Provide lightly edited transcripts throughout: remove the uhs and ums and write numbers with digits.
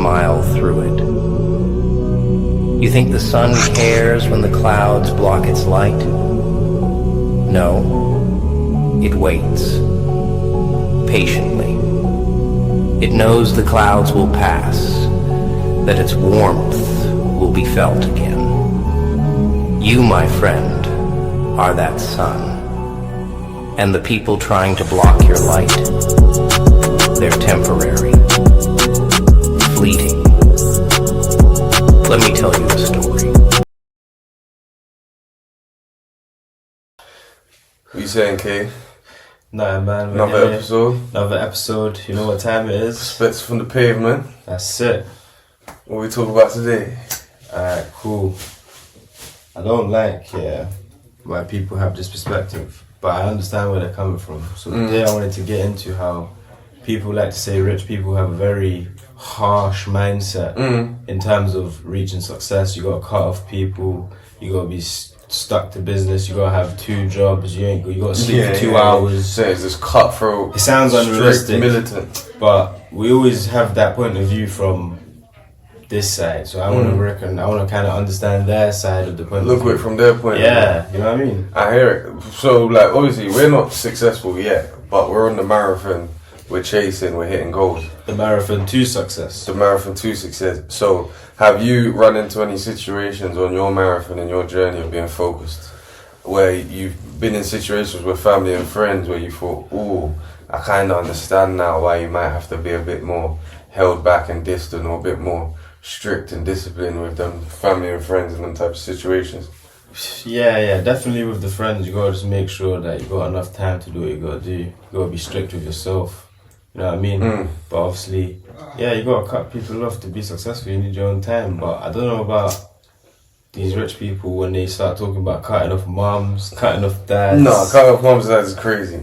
smile through it. You think the sun cares when the clouds block its light? No, it waits. Patiently. It knows the clouds will pass, that its warmth will be felt again. You, my friend, are that sun. And the people trying to block your light, they're temporary, fleeting. Let me tell you a story. What you saying, Kay? Nah, man. Another episode. Another episode. You know what time it is? Spits from the pavement. That's it. What we talk about today? Alright, cool. I don't like why people have this perspective, but I understand where they're coming from. So today I wanted to get into how people like to say rich people have a very harsh mindset in terms of reaching success. You gotta cut off people. You gotta be stuck to business. You gotta have 2 jobs. You gotta sleep for 2 hours. So it's just cutthroat. It sounds unrealistic, militant. but we always have that point of view from this side. So I want to kind of understand their side of the point. Look at it from their point. Yeah, you know what I mean. I hear it. So like, obviously, we're not successful yet, but we're on the marathon. We're chasing. We're hitting goals. The marathon to success. The marathon to success. So, have you run into any situations on your marathon and your journey of being focused, where you've been in situations with family and friends where you thought, "Ooh, I kind of understand now why you might have to be a bit more held back and distant, or a bit more strict and disciplined with them family and friends in them type of situations"? Yeah, definitely with the friends. You gotta just make sure that you got enough time to do what you gotta do. You gotta be strict with yourself. You know what I mean? But obviously, you gotta cut people off to be successful. You need your own time. But I don't know about these rich people when they start talking about cutting off moms, cutting off dads. No, cutting off moms and dads is crazy.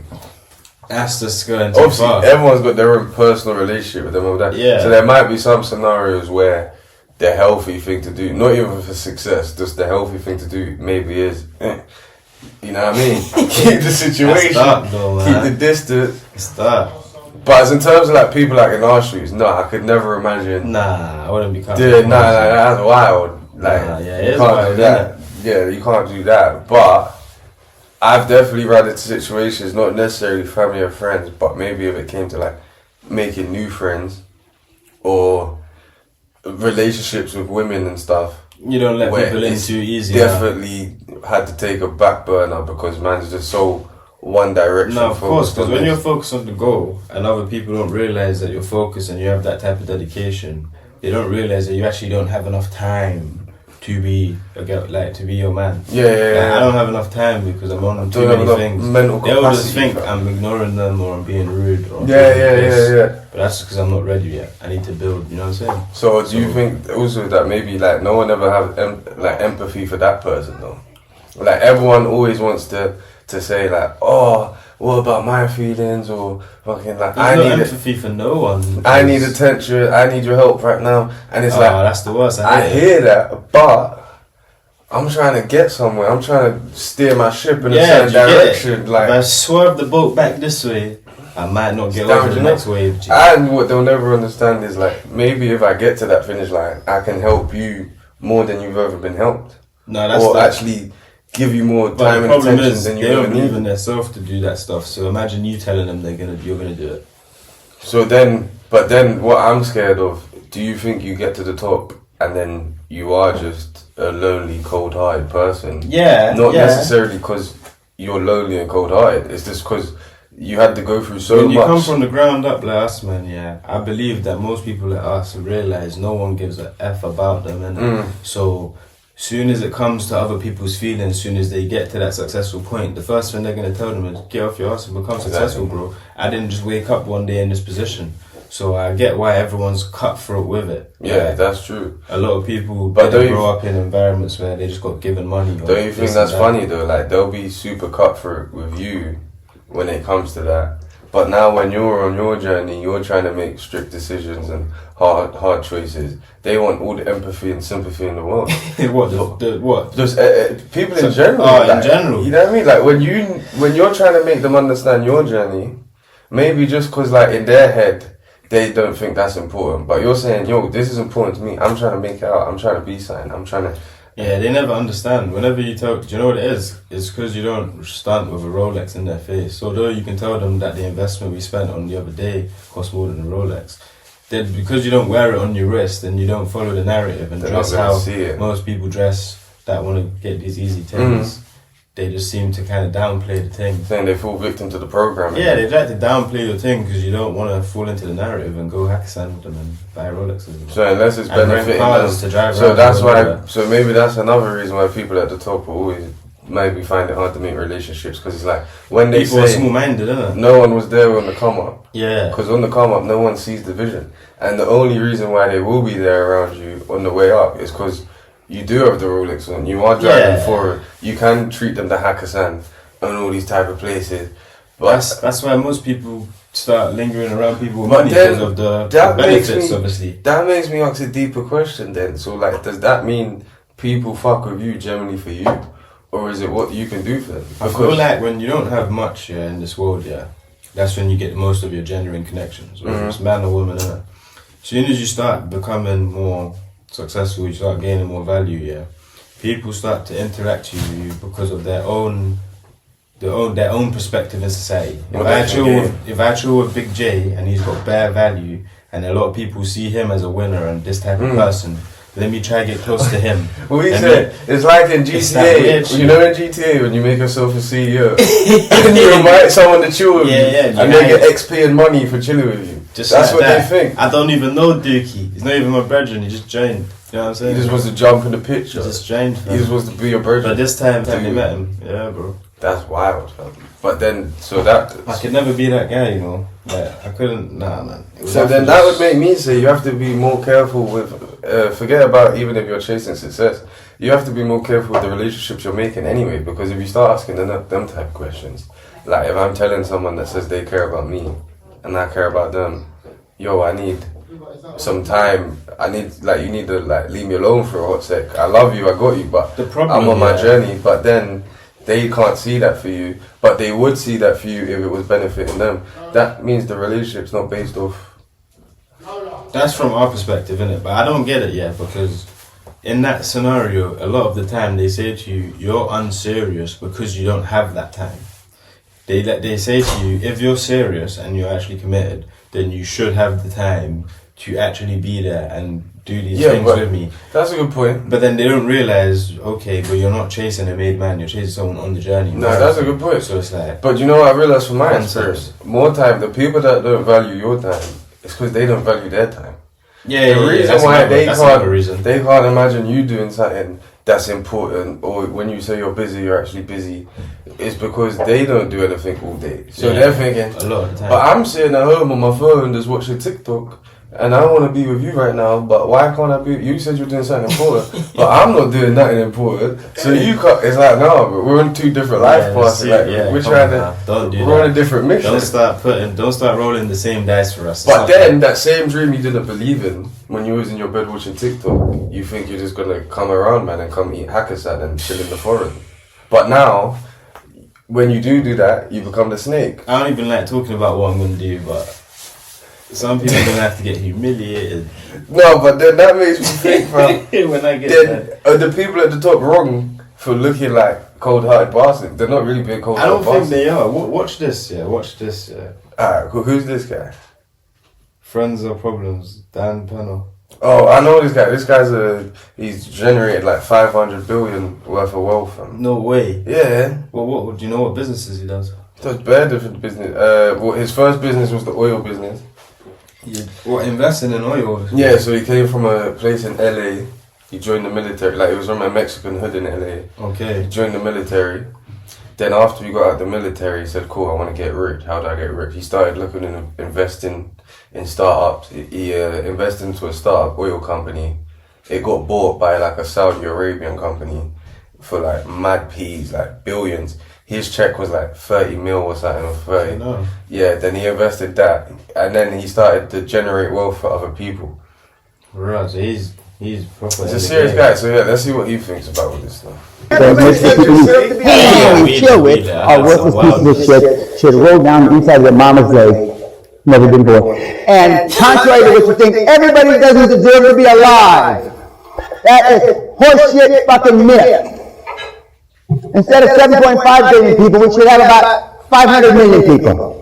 That's just going too Obviously, far. everyone's got their own personal relationship with them or that. Yeah. So there might be some scenarios where the healthy thing to do, not even for success, just the healthy thing to do maybe is, you know what I mean? Keep the situation, That's dark though, man. keep the distance. It's that. But as in terms of like people like in our shoes, no, I could never imagine. Nah, I wouldn't be cutting Dude, off nah, moms. that's wild. Like, Nah, yeah, it you is can't wild, do that. Yeah, you can't do that. But I've definitely run into situations, not necessarily family or friends, but maybe if it came to like making new friends or relationships with women and stuff. You don't let where people in it's too easy. Definitely had to take a back burner because man's just so one direction. No, of course, focused because on when this. you're focused on the goal and other people don't realize that you're focused and you have that type of dedication, they don't realize that you actually don't have enough time to be to be your man. Yeah. I don't have enough time because I'm on too Don't have many enough things. mental They all just capacity think for it. I'm ignoring them or I'm being rude. Or Yeah. But that's because I'm not ready yet. I need to build. You know what I'm saying? So do you think also that maybe like no one ever have empathy for that person though? Like everyone always wants to say like, oh, what about my feelings, or fucking like There's no empathy for no one. I need attention, I need your help right now, and it's like that's the worst. I hear that, but I'm trying to get somewhere. I'm trying to steer my ship in a certain direction. Like if I swerve the boat back this way, I might not get over the next wave. G. And what they'll never understand is like maybe if I get to that finish line, I can help you more than you've ever been helped. No, that's or the, actually give you more but time the and problem attention is than you they ever don't believe need. in themselves to do that stuff. So imagine you telling them you're gonna do it. So then, but then what I'm scared of, do you think you get to the top and then you are just a lonely, cold-hearted person? Yeah. Not necessarily because you're lonely and cold-hearted. It's just because you had to go through so When you much. come from the ground up like us, man, I believe that most people like us realize no one gives a F about them. And so soon as it comes to other people's feelings, soon as they get to that successful point, the first thing they're going to tell them is get off your ass and become successful, bro. I didn't just wake up one day in this position. So I get why everyone's cutthroat with it. Yeah, Like, that's true. a lot of people But didn't don't grow up in environments where they just got given money. Don't you think that's funny though? Like they'll be super cutthroat with you when it comes to that. But now when you're on your journey, you're trying to make strict decisions and hard choices. They want all the empathy and sympathy in the world. What? Just people in general. Oh, in like, general. You know what I mean? Like when you're trying to make them understand your journey, maybe just because like in their head they don't think that's important. But you're saying, yo, this is important to me. I'm trying to make it out. I'm trying to be something. I'm trying to. Yeah, they never understand. Whenever you talk, do you know what it is? It's because you don't stand with a Rolex in their face. Although you can tell them that the investment we spent on the other day cost more than a Rolex, then because you don't wear it on your wrist and you don't follow the narrative and They're dress not gonna how see it. most people dress that want to get these easy things, they just seem to kind of downplay the thing. Saying they fall victim to the program. Yeah, they like to downplay your thing because you don't want to fall into the narrative and go Hakkasan with them and buy Rolexes. So unless it's And rent benefiting cars them. to drive So around that's or why. whatever. So maybe that's another reason why people at the top will always maybe find it hard to make relationships, because it's like when they People are say small-minded, innit? no one was there on the come up. Yeah. Because on the come up, no one sees the vision. And the only reason why they will be there around you on the way up is because you do have the Rolex on. You are driving Yeah. forward. You can treat them to Hakkasan and all these type of places. But That's why most people start lingering around people with But money then because of the that makes benefits, me- obviously. that makes me ask a deeper question then. So like, does that mean people fuck with you generally for you? Or is it what you can do for them? I feel like when you don't have much in this world, that's when you get most of your genuine connections, whether it's man or woman. As soon as you start becoming more successful, you start gaining more value. People start to interact with you because of their own perspective in society. Well, that's your game. If I chill with Big J and he's got bare value, and a lot of people see him as a winner and this type of person, let me try to get close to him. Well, we And said it's like in It's that weird GTA. You know, in GTA, when you make yourself a CEO and you invite someone to chill with you, Yeah, and they get XP and money for chilling with you. Just That's like what that. they think. I don't even know Dookie. He's not even my brethren. He just joined. You know what I'm He saying? just wants to jump in the picture. He just joined. He just wants to be your person. But this time they met him. Yeah, bro. That's wild, fam. But then, so that. I could never be that guy, you know. Like, I couldn't. Nah, man. It was So after then that this- would make me say you have to be more careful with, forget about even if you're chasing success, you have to be more careful with the relationships you're making anyway, because if you start asking them type of questions, like if I'm telling someone that says they care about me and I care about them, yo, I need some time, you need to like leave me alone for a hot sec. I love you, I got you, but The problem, I'm on my yeah. journey, but then they can't see that for you, but they would see that for you if it was benefiting them. That means the relationship's not based off. That's from our perspective, innit? But I don't get it yet because in that scenario, a lot of the time they say to you, you're unserious because you don't have that time. They say to you, if you're serious and you're actually committed, then you should have the time to actually be there and do these Yeah, things but- with me. That's a good point. But then they don't realize, okay, but you're not chasing a made man, you're chasing someone on the journey. No, that's a good point. So it's like, But you know what I realized from my Concepts. experience? More time, the people that don't value your time, it's because they don't value their time. yeah, The reason that's why another- they that's can't, another reason. they can't imagine you doing something that's important, or when you say you're busy, you're actually busy, is because they don't do anything all day. So Yeah, they're thinking, a lot of the time. but I'm sitting at home on my phone just watching TikTok, and I want to be with you right now, but why can't I be? You said you're doing something important, but I'm not doing nothing important. So you can't, it's like, no, but we're on two different life Yeah, paths. see, Like, yeah, we're come trying on now. Don't do we're on that. a different mission. Don't start rolling the same dice for us. It's But not then that same dream you didn't believe in when you was in your bed watching TikTok, you think you're just gonna come around, man, and come eat Hakkasan and chill in the forest. But now, when you do that, you become the snake. I don't even like talking about what I'm gonna do, but some people are gonna have to get humiliated No, but then that makes me think, fam. when I get Then there. are the people at the top wrong for looking like cold-hearted bastards? They're not really being I cold-hearted don't think bastards. they are. Watch this, yeah. Watch this, yeah. Alright, who's this guy? Friends or problems, Dan Pennell. Oh, I know this guy. This guy's he's generated like 500 billion worth of wealth, fam. No way. Yeah. Well, what do you know? What businesses he does? He does bare different business. Well, his first business was the oil business. What, investing in oil? Yeah, so he came from a place in LA. He joined the military. Like, he was from a Mexican hood in LA. Okay. He joined the military. Then after he got out of the military, he said, cool, I want to get rich. How do I get rich? He started looking and investing in startups. He invested into a startup oil company. It got bought by like a Saudi Arabian company for like mad peas, like billions. His check was like 30 mil or something, or 30. No. Yeah, then he invested that. And then he started to generate wealth for other people. Right, so he's proper. He's a serious guy, so yeah, let's see what he thinks about all this stuff. that makes people you chill with or worthless pieces of shit should roll down inside your mama's leg. Never been born. And contrary to what you think, everybody doesn't deserve to be alive. That is horseshit fucking myth. Instead of 7.5 billion people, we should have about 500 million people.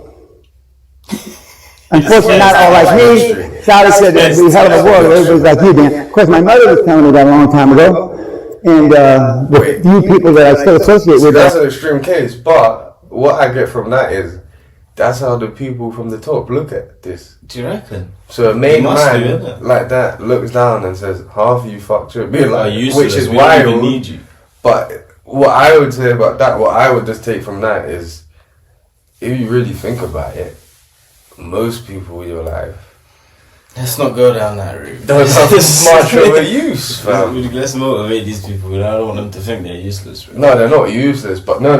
Unfortunately, not all like me. Sally said that we hell of a world, everybody's like you, Dan. Of course, my mother was telling me that a long time ago. And the few people that I still associate with. That's an extreme case, but what I get from that is that's how the people from the top look at this. Do you reckon? So a made must do, man innit? like that looks down and says, half of you fucked shit, be like, Useless, which is we don't even wild. need you. But what I would say about that, what I would just take from that is, if you really think about it, most people in your life Let's not go down that route. don't have much of a use, fam. Let's motivate these people. I don't want them to think they're useless. Really. No, they're not useless, but no.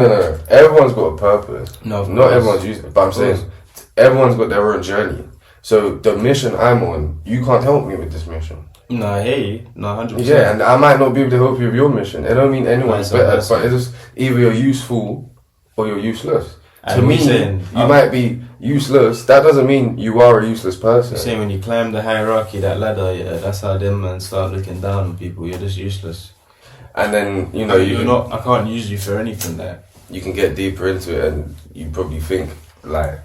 Everyone's got a purpose. No, of not course. everyone's useless, but I'm saying everyone's got their own journey. So the mission I'm on, you can't help me with this mission. No, I hear you. No, 100%. Yeah, and I might not be able to help you with your mission. I don't mean anyone's Right, so better, that's but it. it's just either you're useful or you're useless. And To we're me, saying, you might be useless. That doesn't mean you are a useless person. You're saying when you climb the hierarchy, that ladder, yeah, that's how them man start looking down on people. You're just useless. And then you know You're not. I can't use you for anything there. you can get deeper into it, and you probably think like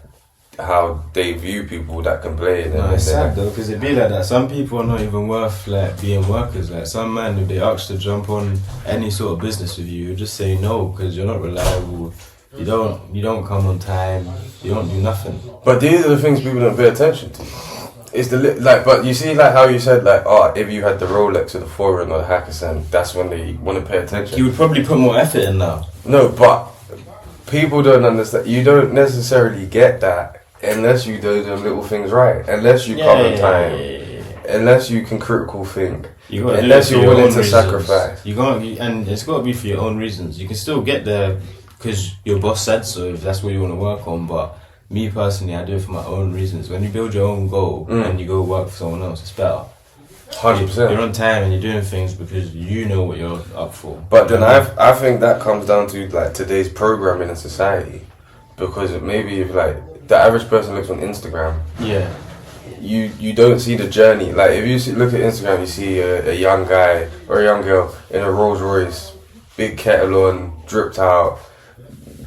how they view people that can play. And No, it's then- sad though, because it be like that. Some people are not even worth like being workers. Like some man, if they ask to jump on any sort of business with you, you just say no because you're not reliable. You don't come on time. You don't do nothing. But these are the things people don't pay attention to. It's the but you see like how you said like, oh, if you had the Rolex or the Foreign or the Hakkasan, that's when they want to pay attention. You would probably put more effort in now. No, but people don't understand. You don't necessarily get that unless you do them little things right. Unless you come on time. Unless you can critical think. You gotta Unless do it for you're your willing own to reasons. sacrifice. And it's got to be for your own reasons. You can still get there because your boss said so if that's what you want to work on. But me personally, I do it for my own reasons. When you build your own goal and you go work for someone else, it's better. 100%. You're on time and you're doing things because you know what you're up for. But then I think that comes down to like today's programming in society, because maybe if like the average person looks on Instagram, Yeah. you don't see the journey. Like if you look at Instagram, you see a young guy or a young girl in a Rolls Royce, big kettle on, dripped out,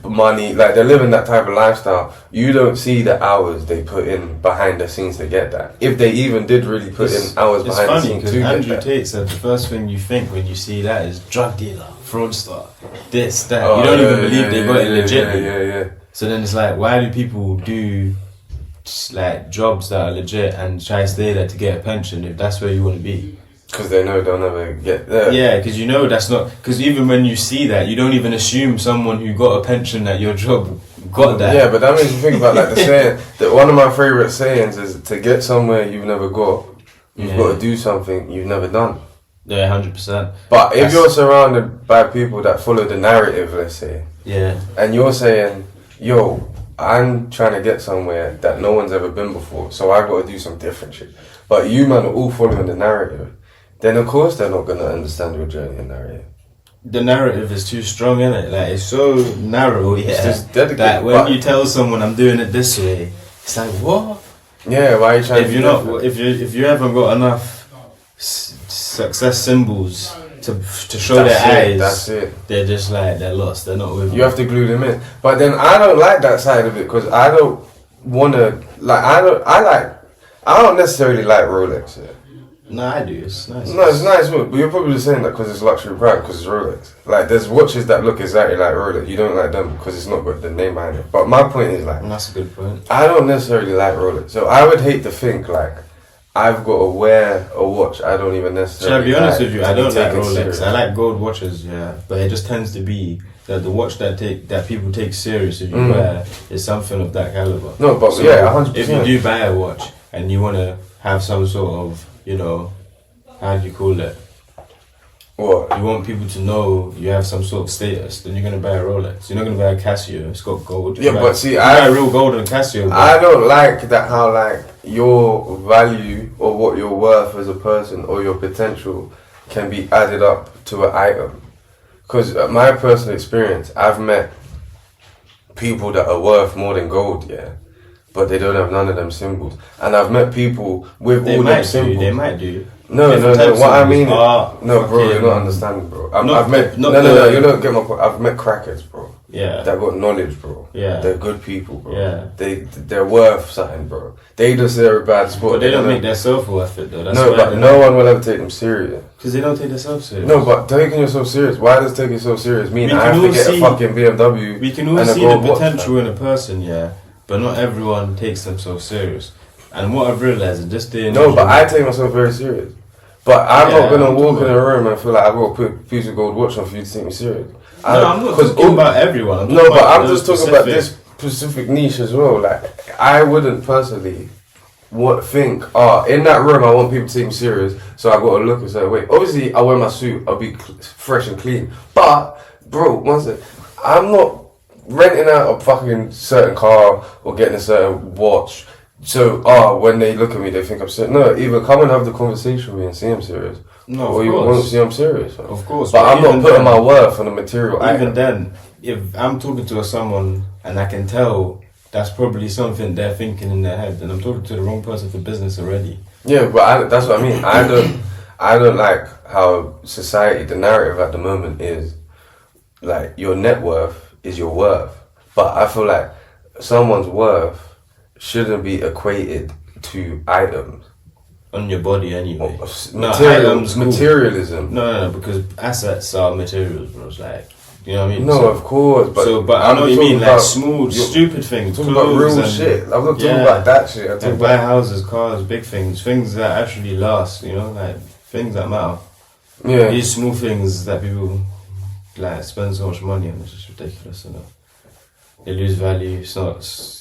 money. Like they're living that type of lifestyle. You don't see the hours they put in behind the scenes to get that. If they even did really put in hours It's behind the funny scenes because to get Andrew that. Tate said the first thing you think when you see that is drug dealer, fraudster, this, that. Oh, you don't yeah, even believe yeah, they got it yeah, legit. Yeah. So then it's like, why do people do like jobs that are legit and try to stay there to get a pension if that's where you want to be? Because they know they'll never get there. Yeah, because you know that's not. Because even when you see that, you don't even assume someone who got a pension at your job got that. Yeah, but that makes you think about like the saying that one of my favorite sayings is to get somewhere you've never got, you've got to do something you've never done. Yeah, 100%. But if you're surrounded by people that follow the narrative, let's say, Yeah, and you're saying, yo, I'm trying to get somewhere that no one's ever been before, so I've got to do some different shit. But you man are all following the narrative, then of course they're not going to understand your journey and narrative. the narrative is too strong, innit? Like it's so narrow. Yeah, just dedicated, that when but- you tell someone I'm doing it this way, it's like what? Yeah, why are you trying If to you're do not, different? if you haven't got enough success symbols to show That's their it, eyes, that's it. they're just like they're lost. They're not with You have to glue them in. But then I don't like that side of it because I don't want to, like, I don't necessarily like Rolex. Yeah. No, I do. It's nice. No, it's nice, but you're probably just saying that because it's luxury brand, because it's Rolex. Like, there's watches that look exactly like Rolex. You don't like them because it's not got the name behind it. But my point is, like, And that's a good point. I don't necessarily like Rolex. So I would hate to think, like, I've got to wear a watch I don't even Should I necessarily be honest like with you? to I be don't like taken Rolex. serious. I like gold watches, yeah, but it just tends to be that the watch that people take serious if you wear is something of that caliber. No, but So yeah, 100%. if you do buy a watch and you want to have some sort of, you know, how do you call it? What? You want people to know you have some sort of status, then you're gonna buy a Rolex. You're not gonna buy a Casio. It's got gold. Yeah, You but buy- see, you I- buy a real gold and Casio. Bro. I don't like that how like your value or what you're worth as a person or your potential can be added up to an item. Because my personal experience, I've met people that are worth more than gold, yeah. but they don't have none of them symbols. And I've met people with They all them might do. symbols. They might do. No, Different types what I of mean, art, no, bro, you're fucking- not understanding, bro. I've Not- met, not no, the- you don't get my point. I've met crackers, bro. Yeah. That got knowledge, bro. Yeah. They're good people, bro. Yeah. They're worth something, bro. They just they're a bad sport. But they don't make their self worth it though. That's No, why but no one will ever take them serious. because they don't take themselves serious. No, but taking yourself serious. Why does taking yourself serious mean We I can have to all get see- a fucking BMW? we can all and a see the gold watch, potential man? in a person, yeah, but not everyone takes themselves serious. And what I've realized in this day and No, age- but I take myself very serious. But I'm Yeah, not gonna I'm walk in talking a room and feel like I got to put a piece of gold watch on for you to take me serious. No, I'm not 'cause talking all- about everyone. I'm No, talking but about I'm those just talking about specific- this specific niche as well. Like, I wouldn't personally think, in that room I want people to take me serious, so I got to look a certain way. Obviously, I wear my suit, I'll be fresh and clean. But, bro, one second, I'm not renting out a fucking certain car or getting a certain watch. So, when they look at me, they think I'm serious. No, either come and have the conversation with me and see I'm serious. No, or of you course. won't see I'm serious. Of course, But but I'm not even putting then- my worth on a material Even item. then, if I'm talking to someone and I can tell that's probably something they're thinking in their head, then I'm talking to the wrong person for business already. Yeah, but that's what I mean. I don't like how society, the narrative at the moment is like your net worth is your worth. But I feel like someone's worth shouldn't be equated to items. On your body anyway. No, Material, items, cool. materialism. No, because assets are materials, bro. It's like, you know what I mean? No, So- of course, but but I know what you talking mean, like about- small, you're stupid things. talking about clothes real and- shit. I'm not talking yeah. about that shit. I'm Like talking buy about houses, cars, big things that actually last, you know, like things that matter. yeah. These small things that people like spend so much money on, it's just ridiculous, you know. They lose value,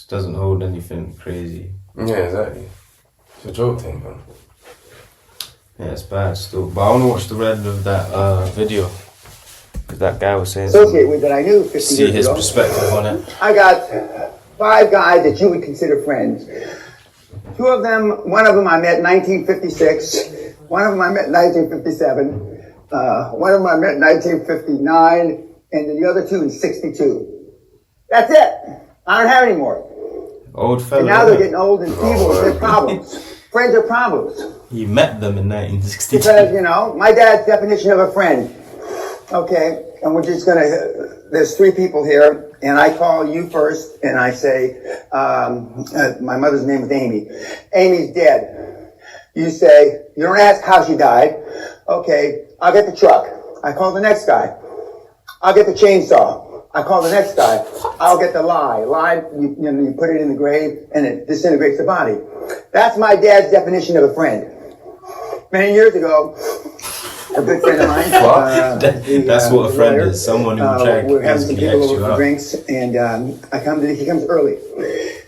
doesn't hold anything crazy. Yeah, exactly. It's a joke thing, man. Yeah, it's bad still. But I want to watch the end of that video. Because that guy was saying Associate with that I knew 50 see years his ago. perspective on it. I got 5 guys that you would consider friends. 2 of them, one of them I met in 1956. One of them I met in 1957. One of them I met in 1959. And then the other 2 in 62. That's it. I don't have any more. Old And fella. now they're innit? getting old and feeble. They're problems. Friends are problems. He met them in 1962. Because, you know, my dad's definition of a friend. Okay, and we're just gonna, there's 3 people here, and I call you first, and I say, my mother's name is Amy. Amy's dead. You say, you don't ask how she died. Okay, I'll get the truck. I call the next guy. I'll get the chainsaw. I call the next guy. I'll get the lye. Lye, you put it in the grave, and it disintegrates the body. That's my dad's definition of a friend. Many years ago, a good friend of mine. That's what a friend is. Someone who We're having some basically people acts over you for out. drinks, and he comes early.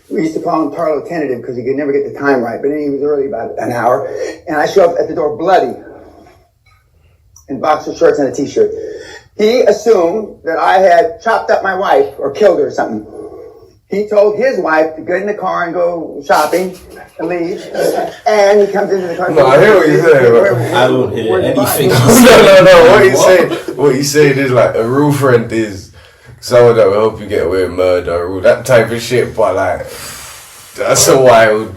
We used to call him Tarlo Tentative because he could never get the time right, but then he was early about an hour. And I show up at the door bloody, in boxer shorts and a t-shirt. He assumed that I had chopped up my wife or killed her or something. He told his wife to get in the car and go shopping and leave. And he comes into the car. No, I hear what you're saying, but I don't hear Where's the anything. body? no. What he's saying is like a real friend is someone that will help you get away with murder, or that type of shit. But like, that's a wild.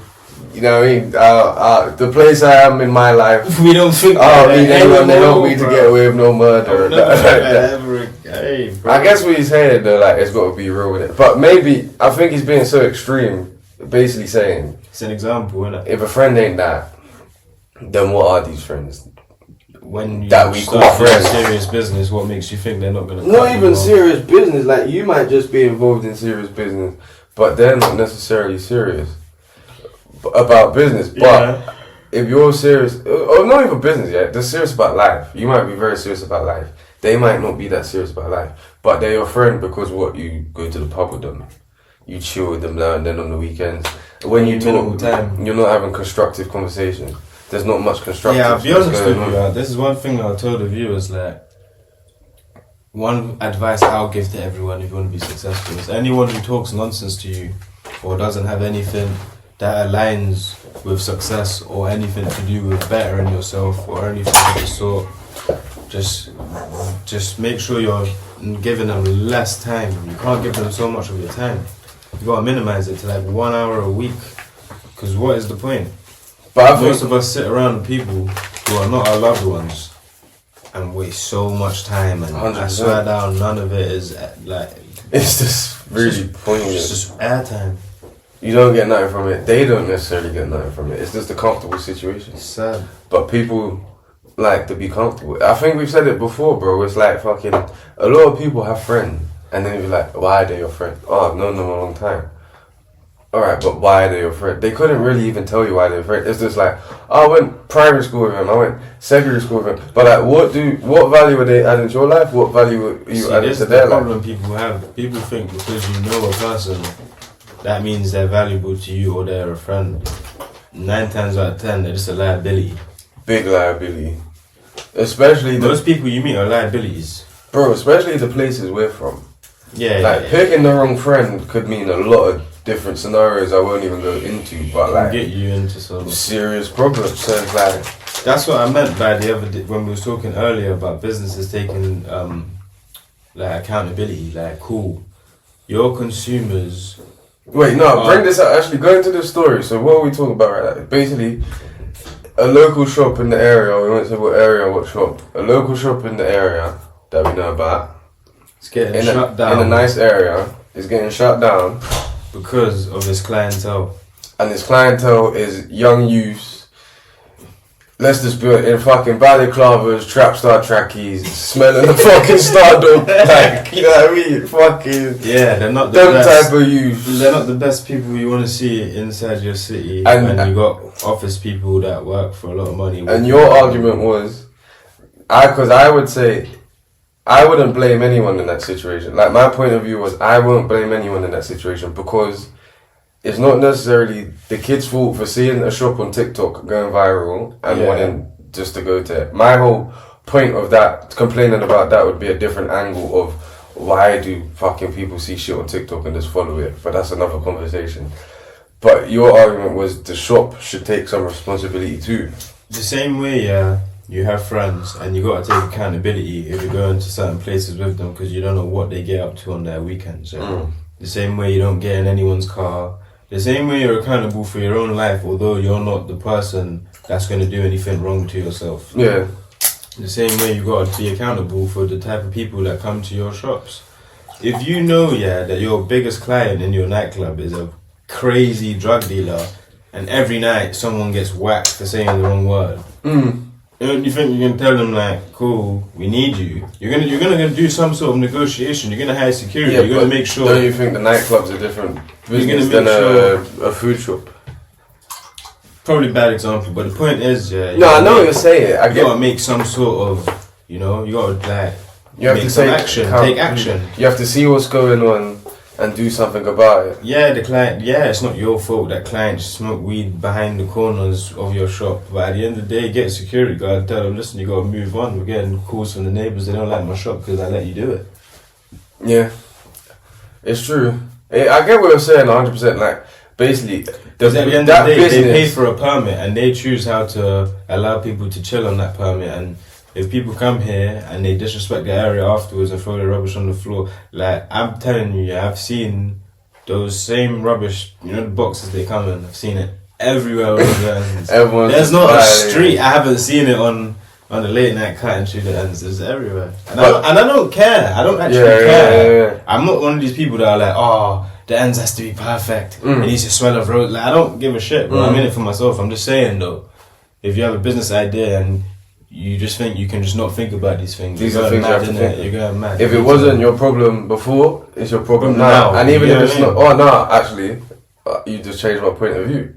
You know what I mean? The place I am in my life. We don't think I that mean, anyone they help me to bro. get away with no murder. Never think that ever. Hey, bro. I guess what he's saying though, like, it's got to be real with it. But maybe I think he's being so extreme. Basically saying, It's an example, innit? if a friend ain't that, then what are these friends? When you That we start call doing friends. serious business, what makes you think they're not gonna? Not cut you even off? serious business. Like, you might just be involved in serious business, but they're not necessarily serious about business. But Yeah. if you're serious, or not even business yet, they're serious about life. You might be very serious about life. They might not be that serious about life, but they're your friend because what, you go to the pub with them, you chill with them now and then on the weekends. When you Minimal talk, time. you're not having constructive conversation. There's not much constructive. Yeah, I'll be stuff honest with going you. on. This is one thing I'll tell the viewers. Like, one advice I'll give to everyone if you want to be successful is anyone who talks nonsense to you or doesn't have anything that aligns with success or anything to do with bettering yourself or anything of the sort, just make sure you're giving them less time. You can't give them so much of your time. You gotta minimize it to like 1 hour a week. Because what is the point? But I Most think of us sit around with people who are not our loved ones and waste so much time, and I 100%. swear down, none of it is like it's just really it's pointless. just airtime. You don't get nothing from it. They don't necessarily get nothing from it. It's just a comfortable situation. It's sad. But people like to be comfortable. I think we've said it before, bro. It's like fucking. A lot of people have friends, and then you're like, why are they your friend? Oh, I've known them a long time. Alright, but why are they your friend? They couldn't really even tell you why they're friend. It's just like, oh, I went primary school with him, I went secondary school with him. But like, what value are they adding to your life? What value are you See, adding this to is their the life? problem people have. People think because you know a person, that means they're valuable to you or they're a friend. 9 times out of 10, they're just a liability. Big liability. Especially Most people you meet are liabilities. bro, especially the places we're from. Yeah, Like, yeah. picking the wrong friend could mean a lot of different scenarios I won't even go into, but Can like, get you into some. serious problems. So it's like, That's what I meant by the other day when we was talking earlier about businesses taking like accountability. Like, cool, your consumers. wait, no, bring this up. Actually, go into the story. So what are we talking about right now? Basically, a local shop in the area, we won't say what area, what shop. A local shop in the area that we know about, It's getting in shut down in a nice area, is getting shut down. because of its clientele. And his clientele is young youths. Let's just be in fucking balaclavas, trap star trackies, smelling the fucking stardom. Like, you know what I mean? Fucking Yeah, they're not the them best. type of youths. They're not the best people you want to see inside your city, And- and you got office people that work for a lot of money. And your argument was, because I would say, I wouldn't blame anyone in that situation. Like, my point of view was, I won't blame anyone in that situation because it's not necessarily the kid's fault for seeing a shop on TikTok going viral and Yeah. wanting just to go to it. My whole point of that, complaining about that, would be a different angle of why do fucking people see shit on TikTok and just follow it. But that's another conversation. But your argument was the shop should take some responsibility too. The same way, yeah, you have friends and you gotta take accountability if you go into certain places with them because you don't know what they get up to on their weekends. Yeah? The same way you don't get in anyone's car. The same way you're accountable for your own life, although you're not the person that's gonna do anything wrong to yourself. Yeah. The same way you gotta be accountable for the type of people that come to your shops. If you know, yeah, that your biggest client in your nightclub is a crazy drug dealer, and every night someone gets whacked for saying the wrong word, you think you can tell them like, cool, we need you. You're gonna do some sort of negotiation. You're gonna hire security. Yeah, you're gonna but make sure. Don't you think the nightclub's a different business make than a food shop? Probably bad example, but the point is, yeah. No, I know what you're saying. I You get. gotta make some sort of, you gotta like You have make to some take action. account- Take action. You have to see what's going on and do something about it. Yeah, the client. Yeah, it's not your fault that clients smoke weed behind the corners of your shop. But at the end of the day, get a security guard. Tell them, listen, you gotta move on. We're getting calls from the neighbors. They don't like my shop because I let you do it. Yeah, it's true. I get what you're saying 100%. Like, basically, Because at the end of that the day, they pay business. for a permit and they choose how to allow people to chill on that permit. And if people come here and they disrespect the area afterwards and throw their rubbish on the floor, like I'm telling you, yeah, I've seen those same rubbish, the boxes they come in. I've seen it everywhere. Everyone's There's not a violating. street I haven't seen it on the late night cutting through the ends. It's everywhere. And, But- I don't care. I don't actually Yeah, care. yeah. I'm not one of these people that are like, oh, the ends has to be perfect. It needs to smell of rose. Like, I don't give a shit, bro. I'm in it for myself. I'm just saying, though, if you have a business idea and you just think you can just not think about these things, These you're are going things you mad, have to innit? think. You're going mad. If it wasn't your problem before, it's your problem now. Now, And even you if know it's what I not, mean? oh no, actually, you just changed my point of view.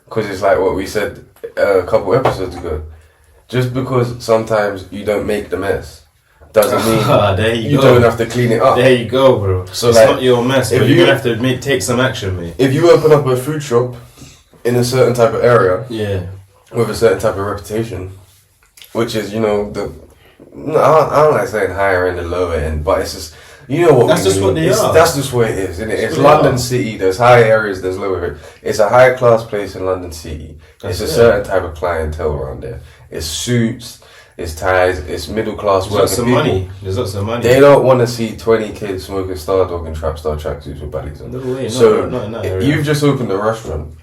Because it's like what we said a couple episodes ago. Just because sometimes you don't make the mess doesn't mean There you you go. don't have to clean it up. There you go, bro. So, it's like, not your mess, if but you- you're going to have to take some action, mate. If you open up a food shop in a certain type of area Yeah. with a certain type of reputation, which is, I don't like saying higher end and lower end, but it's just, what That's we just mean. what they It's- are. That's just what it is, isn't it? It's what they London are. City, there's high areas, there's lower areas. It's a high class place in London City. That's It's a it. certain type of clientele around there. It's suits, it's ties, it's middle class There's lots working of people. money. There's lots of money. They don't want to see 20 kids smoking Star Dog and Trap Star tracksuits with baddies on. No way, So not in that area. you've just opened a restaurant.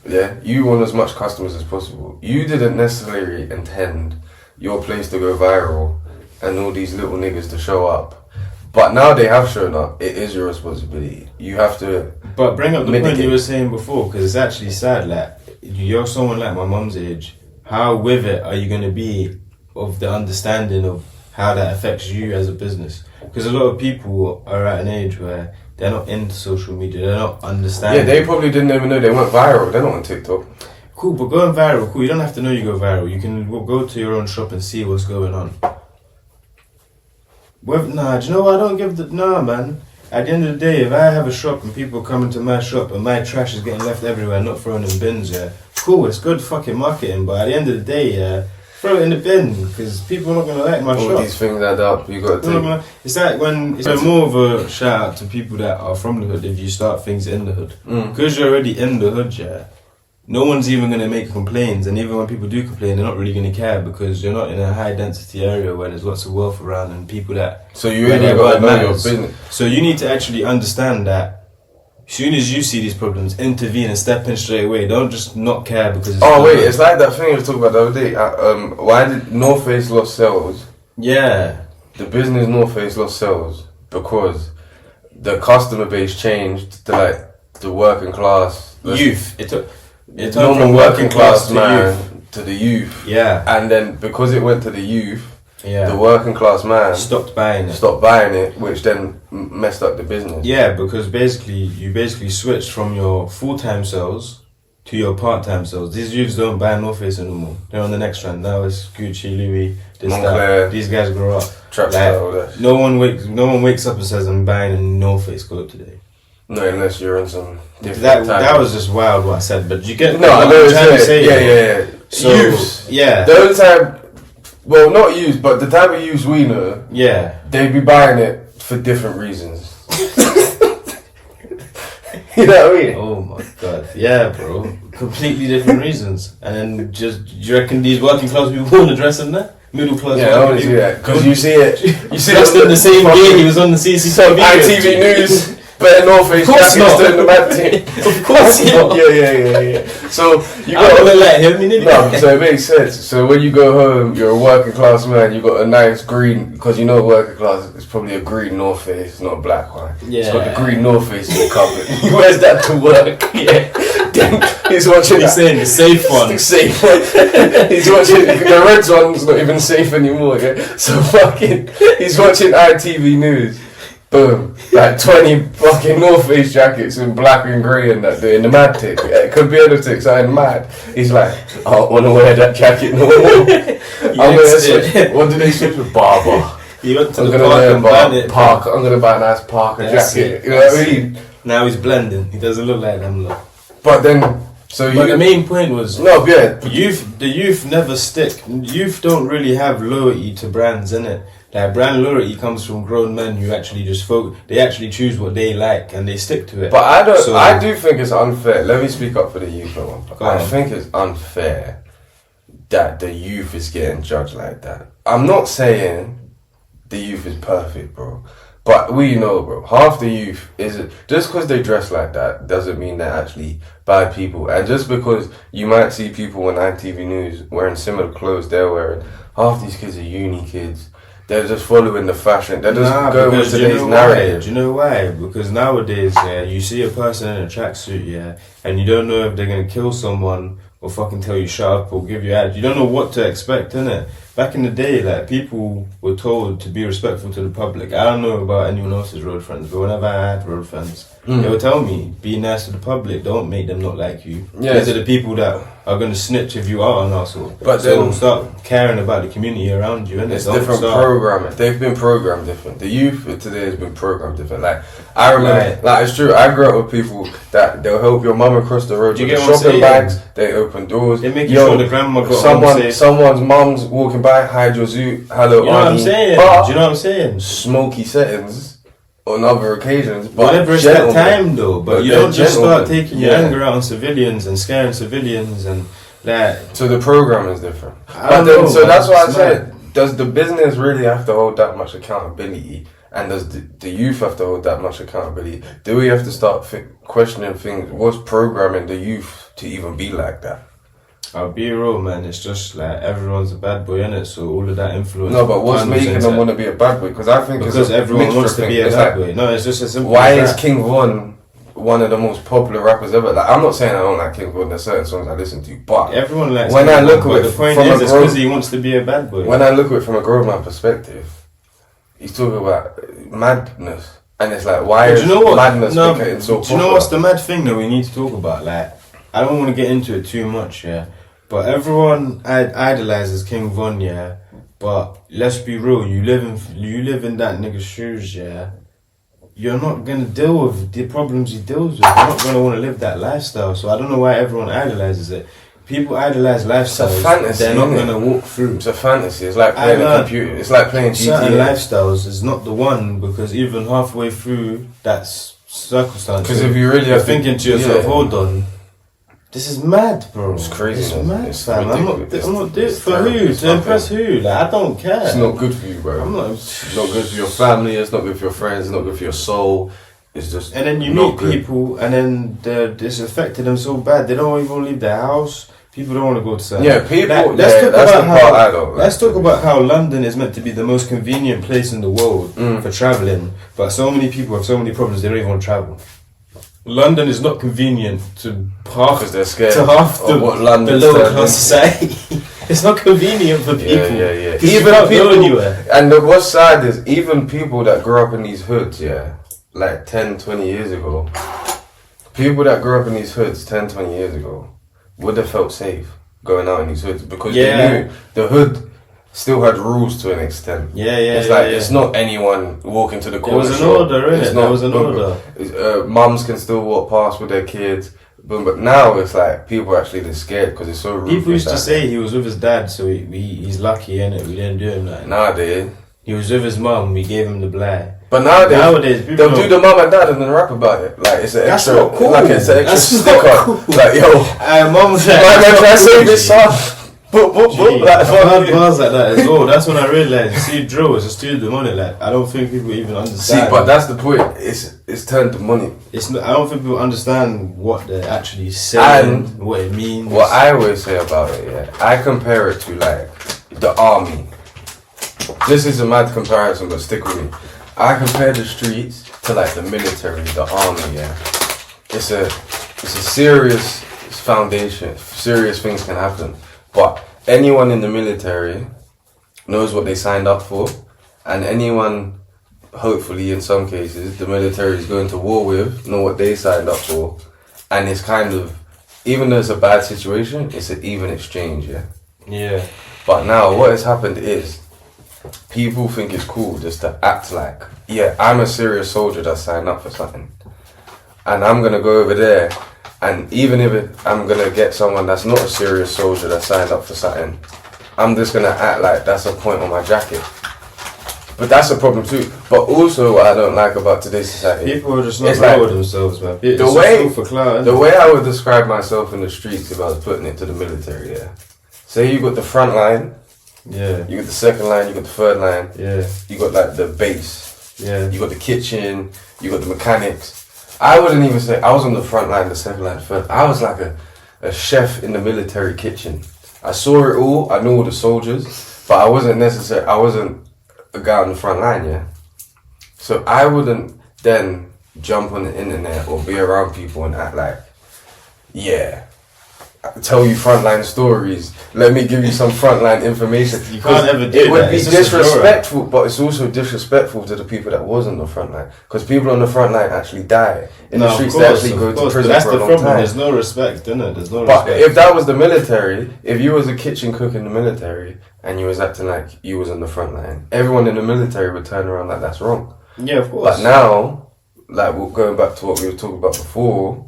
Yeah, you want as much customers as possible. You didn't necessarily intend your place to go viral and all these little niggas to show up. But now they have shown up. It is your responsibility. You have to. But bring up the point mitigate. you were saying before, because it's actually sad. Like, you're someone like my mum's age. How with it are you going to be of the understanding of how that affects you as a business? Because a lot of people are at an age where they're not into social media. They're not understanding. Yeah, they probably didn't even know they went viral. They're not on TikTok. Cool, but going viral, cool. You don't have to know you go viral. You can go to your own shop and see what's going on. Nah, do you know what? I don't give the... Nah, man. At the end of the day, if I have a shop and people come into my shop and my trash is getting left everywhere, not thrown in bins, yeah, cool, it's good fucking marketing, but at the end of the day, yeah, throw it in the bin, because people are not going to like my All shop. these things add up. You got to take. It's like when it's more of a shout out to people that are from the hood if you start things in the hood. Because you're already in the hood, yeah, no one's even going to make complaints, and even when people do complain, they're not really going to care because you're not in a high density area where there's lots of wealth around and people that. So you where ain't their got to word know your matters. business. So you need to actually understand that as soon as you see these problems, intervene and step in straight away. Don't just not care because it's Oh wait, good. it's like that thing we were talking about the other day. Why did North Face lost sales? Yeah. The business North Face lost sales because the customer base changed to like the working class Youth. It took normal from working class to man youth. to the youth. Yeah. And then because it went to the youth, Yeah. the working class man Stopped buying it. stopped buying it, which then messed up the business. Yeah, because you basically switched from your full-time sales to your part-time sales. These youths don't buy North Face anymore. They're on the next trend. Now it's Gucci, Louis, this, Moncler. that. These guys grow up. Trap Like, style, all that. no one wakes up and says, I'm buying a North Face coat today. No, unless you're in some different That was just wild what I said, but you get No, I know what what I'm trying to say. Yeah. So, Youths. yeah. The only time, well, not youths, but the type of youths we know, Yeah. they be buying it for different reasons. You know what I mean? Oh my god, yeah, bro. Completely different reasons. And then do you reckon these working class people want to dress in that? Middle class Yeah, I working want to see people? that because you see it. You see Dressed it in the same gear he was on the CCTV. ITV News, better North Face Of course jackets not. than the mad team. Of course not. Yeah. So you I got. would let him in it. No, so it makes sense. So when you go home, you're a working class man. You got a nice green because you know working class is probably a green North Face, not a black one. It's got the Yeah. green North Face in the cupboard. He wears that to work. Yeah. Then he's watching. He's saying the safe one. The safe one. He's watching the red one's not even safe anymore. Yeah. So fucking, he's watching ITV News. Boom, like 20 fucking North Face jackets in black and grey and that in the mad tick. It could be other ticks, I'm mad. He's like, I don't want to wear that jacket no more. I'm gonna switch. What do they switch with? Barber. He went to I'm the gonna park wear and a banned it. Parker. I'm gonna buy a nice Parker That's jacket. it. You know what I mean? Now he's blending. He doesn't look like them lot. But then, so But the you. main point was No, yeah. the youth never stick. Youth don't really have loyalty to brands, innit? Like brand loyalty comes from grown men who actually just they actually choose what they like and they stick to it. But I don't. So- I do think it's unfair. Let me speak up for the youth for one. Go I on. think it's unfair that the youth is getting judged like that. I'm not saying the youth is perfect, bro. But we know, bro. Half the youth is just because they dress like that doesn't mean they're actually bad people. And just because you might see people on ITV News wearing similar clothes they're wearing, half these kids are uni kids. They're just following the fashion. They're just going with because do you today's know why? narrative. Do you know why? Because nowadays, yeah, you see a person in a tracksuit, yeah, and you don't know if they're gonna kill someone or fucking tell you shut up or give you attitude. You don't know what to expect, innit? Back in the day, like people were told to be respectful to the public. I don't know about anyone else's road friends, but whenever I had road friends, they would tell me, be nice to the public, don't make them not like you. Yes. These are the people that are going to snitch if you are an asshole. But so then- start caring about the community around you, innit? It's Don't different start- programming. They've been programmed different. The youth of today has been programmed different. Like I remember, Right. like it's true. I grew up with people that they'll help your mum across the road Do you with get the what I'm shopping saying? bags. They open doors. They make you sure the grandma got home safe. someone's mum's walking by. Hide your zoo. Hello, You know what I'm auntie. saying? But Do you know what I'm saying? smoky settings on other occasions. But Whenever it's that gentlemen. time though, but you they're don't just start gentlemen. taking your anger out on civilians and scaring civilians and Like, So the program is different. I But don't then, know, so that's man. why I It's said, does the business really have to hold that much accountability? And does the youth have to hold that much accountability? Do we have to start questioning things? What's programming the youth to even be like that? I'll be real, man. It's just like everyone's a bad boy, innit? So all of that influence. No, but what's comes making into- them want to be a bad boy? Because I think Because it's a everyone mixture wants of to be things. a It's bad like, boy. No, it's just as simple. why as is that. King Von one of the most popular rappers ever? Like, I'm not saying I don't like King Von. There's certain songs I listen to, but Everyone likes. when I King look Von, at but it the point from a is, it's grown- because he wants to be a bad boy. when I look at it from a grown man perspective, he's talking about madness, and it's like, why But is do you know what? madness No, becoming so do you know what's the popular? mad thing that we need to talk about? Like, I don't want to get into it too much, yeah. But everyone idolizes King Von, yeah. But let's be real, you live in that nigga's shoes, yeah. You're not gonna deal with the problems he deals with. You're not gonna want to live that lifestyle. So I don't know why everyone idolizes it. People idolize lifestyles. fantasy, They're not innit? gonna walk through. It's a fantasy. It's like playing a know. computer. It's like playing Certain GTA. lifestyles is not the one, because even halfway through that circumstance, 'Cause if you really you're have to- thinking to yourself, yeah. hold on, this is mad, bro. It's crazy, It's man. mad, It's fam. I'm ridiculous. not doing it It's for terrible. who? It's To impress fucking- who? Like, I don't care. It's not good for you, bro. I'm not. It's not good for your family. It's not good for your friends. It's not good for your soul. It's just. And then you not meet good. people, and then it's affected them so bad they don't even leave their house. People don't want to go to certain. Yeah, people. Like, yeah, that's the part I don't. Let's talk about how London is meant to be the most convenient place in the world Mm. for traveling, but so many people have so many problems they don't even want to travel. London is not convenient to half because they're scared to half of the, what the London's lower turned class society. It's not convenient for people. Yeah. 'Cause you can't go anywhere. And what's sad is even people that grew up in these hoods, yeah, like 10, 20 years ago, people that grew up in these hoods 10, 20 years ago would have felt safe going out in these hoods because Yeah. they knew the hood still had rules to an extent. Yeah. It's like it's not anyone walking to the corner. was an shop. order, innit? It's There not- was an order. Mums can still walk past with their kids, but now it's like people are actually just scared because it's so rude. People used to say he was with his dad, so he's lucky, innit? We didn't do him that. nowadays. He was with his mum, we gave him the blight. But nowadays, people they'll don't- do the mum and dad and then rap about it. Like it's an That's extra, not cool. like it's an extra That's sticker. not cool. Like yo, Mum's my man try to save his son. Boop, boop, boop. Like, I've heard fuck bars like that as well. That's when I realised, see, drill is a student on it. Like, I don't think people even See, understand. but that's the point. It's turned to money. it's not, I don't think people understand what they're actually saying, what it means. What I always say about it, yeah, I compare it to like the army. This is a mad comparison, but stick with me. I compare the streets to like the military, the army. Yeah, it's a serious foundation. Serious things can happen, but anyone in the military knows what they signed up for, and anyone, hopefully in some cases, the military is going to war with know what they signed up for, and it's kind of, even though it's a bad situation, it's an even exchange. Yeah. Yeah. But now what has happened is people think it's cool just to act like, yeah, I'm a serious soldier that signed up for something. And I'm going to go over there, and even if I'm going to get someone that's not a serious soldier that signed up for something, I'm just going to act like that's a point on my jacket. But that's a problem too. But also what I don't like about today's society, People are just not It's real like- with themselves, man. It's the just way- all for clout, the innit? way I would describe myself in the streets if I was putting it to the military, yeah. Say you got the front line, Yeah. you got the second line, you got the third line, Yeah. you got like the base, Yeah. you got the kitchen, you got the mechanics. I wouldn't even say I was on the front line, the second line, the third. I was like a chef in the military kitchen. I saw it all, I knew all the soldiers, but I wasn't a guy on the front line, yeah. So I wouldn't then jump on the internet or be around people and act like, yeah, tell you frontline stories. Let me give you some frontline information. You can't ever do It would that. be It's just a drawer. disrespectful, but it's also disrespectful to the people that was on the front line. Because people on the front line actually die. In the No, streets, of they course, actually go of to course, but prison that's for the a long problem. time. There's no respect, innit? There's no But respect. if that was the military, if you was a kitchen cook in the military and you was acting like you was on the front line, everyone in the military would turn around like that's wrong. Yeah, of course. But now, like we're going back to what we were talking about before,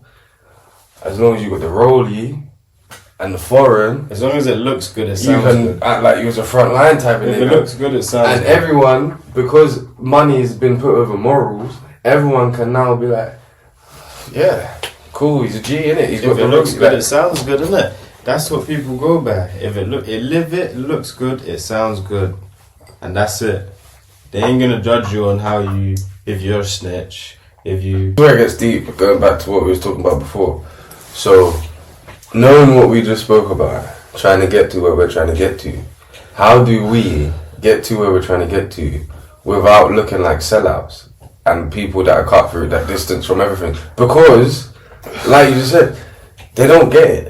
as long as you got the rollie and the foreign, as long as it looks good, it you sounds can good. act like you was a front line type of If it nigga. looks good, it sounds And good. everyone, because money has been put over morals, everyone can now be like, yeah, cool, he's a G, innit? He's If it the looks rollie, good, like- it sounds good, innit? That's what people go by. If it looks good, it sounds good, and that's it. They ain't gonna judge you on if you're a snitch, if you. Where it gets deep, going back to what we was talking about before. So, knowing what we just spoke about, trying to get to where we're trying to get to, how do we get to where we're trying to get to without looking like sellouts and people that are cut through that distance from everything? Because, like you just said, they don't get it.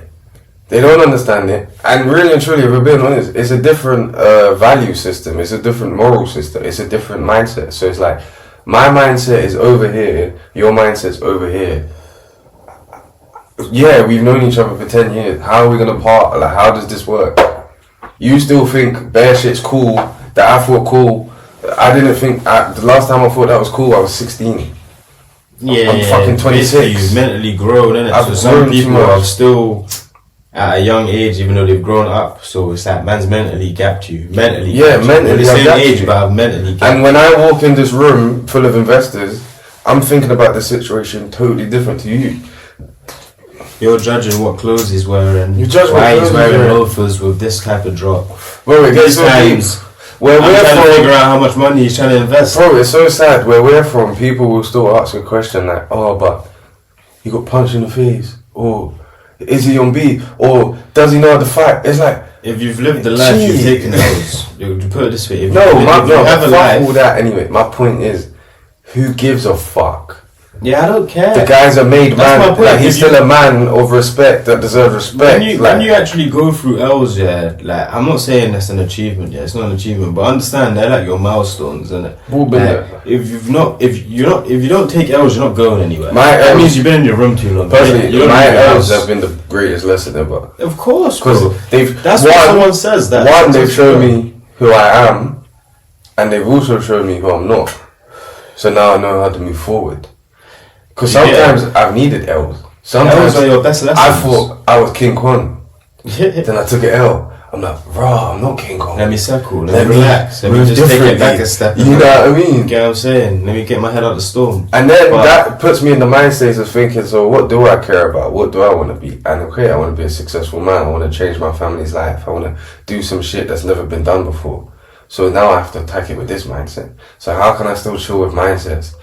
They don't understand it. And really and truly, if we're being honest, it's a different value system. It's a different moral system. It's a different mindset. So it's like, my mindset is over here, your mindset's over here. Yeah, we've known each other for 10 years. How are we going to part? Like, how does this work? You still think bare shit's cool, that I thought cool. I didn't think, the last time I thought that was cool, I was 16. I'm fucking 26. You've mentally grown, innit? I've So some grown too people much. are still at a young age, even though they've grown up. So it's like man's mentally gapped you. Mentally. Yeah, gapped you. mentally We're the I've same gapped age, you. but I've mentally gapped And when I walk in this room full of investors, I'm thinking about the situation totally different to you. You're judging what clothes he's wearing. You judge what why clothes he's he's wearing wearing. loafers with this type of drop. Bro, it gets These so deep. times, Where I'm we're trying to figure from, out how much money he's trying to invest. bro, it's so sad. Where we're from, people will still ask a question like, "Oh, but he got punched in the face," or "Is he on B?" or "Does he know how to fight?" It's like, If you've lived the life, you've Gee. taken those. You put it this way: if no, you, my, if you no, have a fuck life, all that anyway. My point is, who gives a fuck? yeah, I don't care. The guy's a made That's my man. point. Like, he's If you- still a man of respect that deserves respect. When you actually go through L's, yeah, like I'm not saying that's an achievement, yeah, it's not an achievement, but understand they're like your milestones, innit? We've been Like, if you don't take L's, you're not going anywhere. My that L's- means you've been in your room too long. personally, You don't my leave your L's house. have been the greatest lesson ever. Of course, Because bro. they've That's what someone says. That One, they've shown me who I am, and they've also shown me who I'm not. So now I know how to move forward. Because Yeah. sometimes I've needed L's. Sometimes L's are your best I lessons. thought I was King Kong. Then I took an L. I'm like, raw, I'm not King Kong. Let me circle. Let Let me me relax. Let me move just take it differently. back a step. You know what I mean? Get what I'm saying? Let me get my head out the storm. And then But- that puts me in the mind state of thinking, so what do I care about? What do I want to be? And okay, I want to be a successful man. I want to change my family's life. I want to do some shit that's never been done before. So now I have to attack it with this mindset. So how can I still chill with mindsets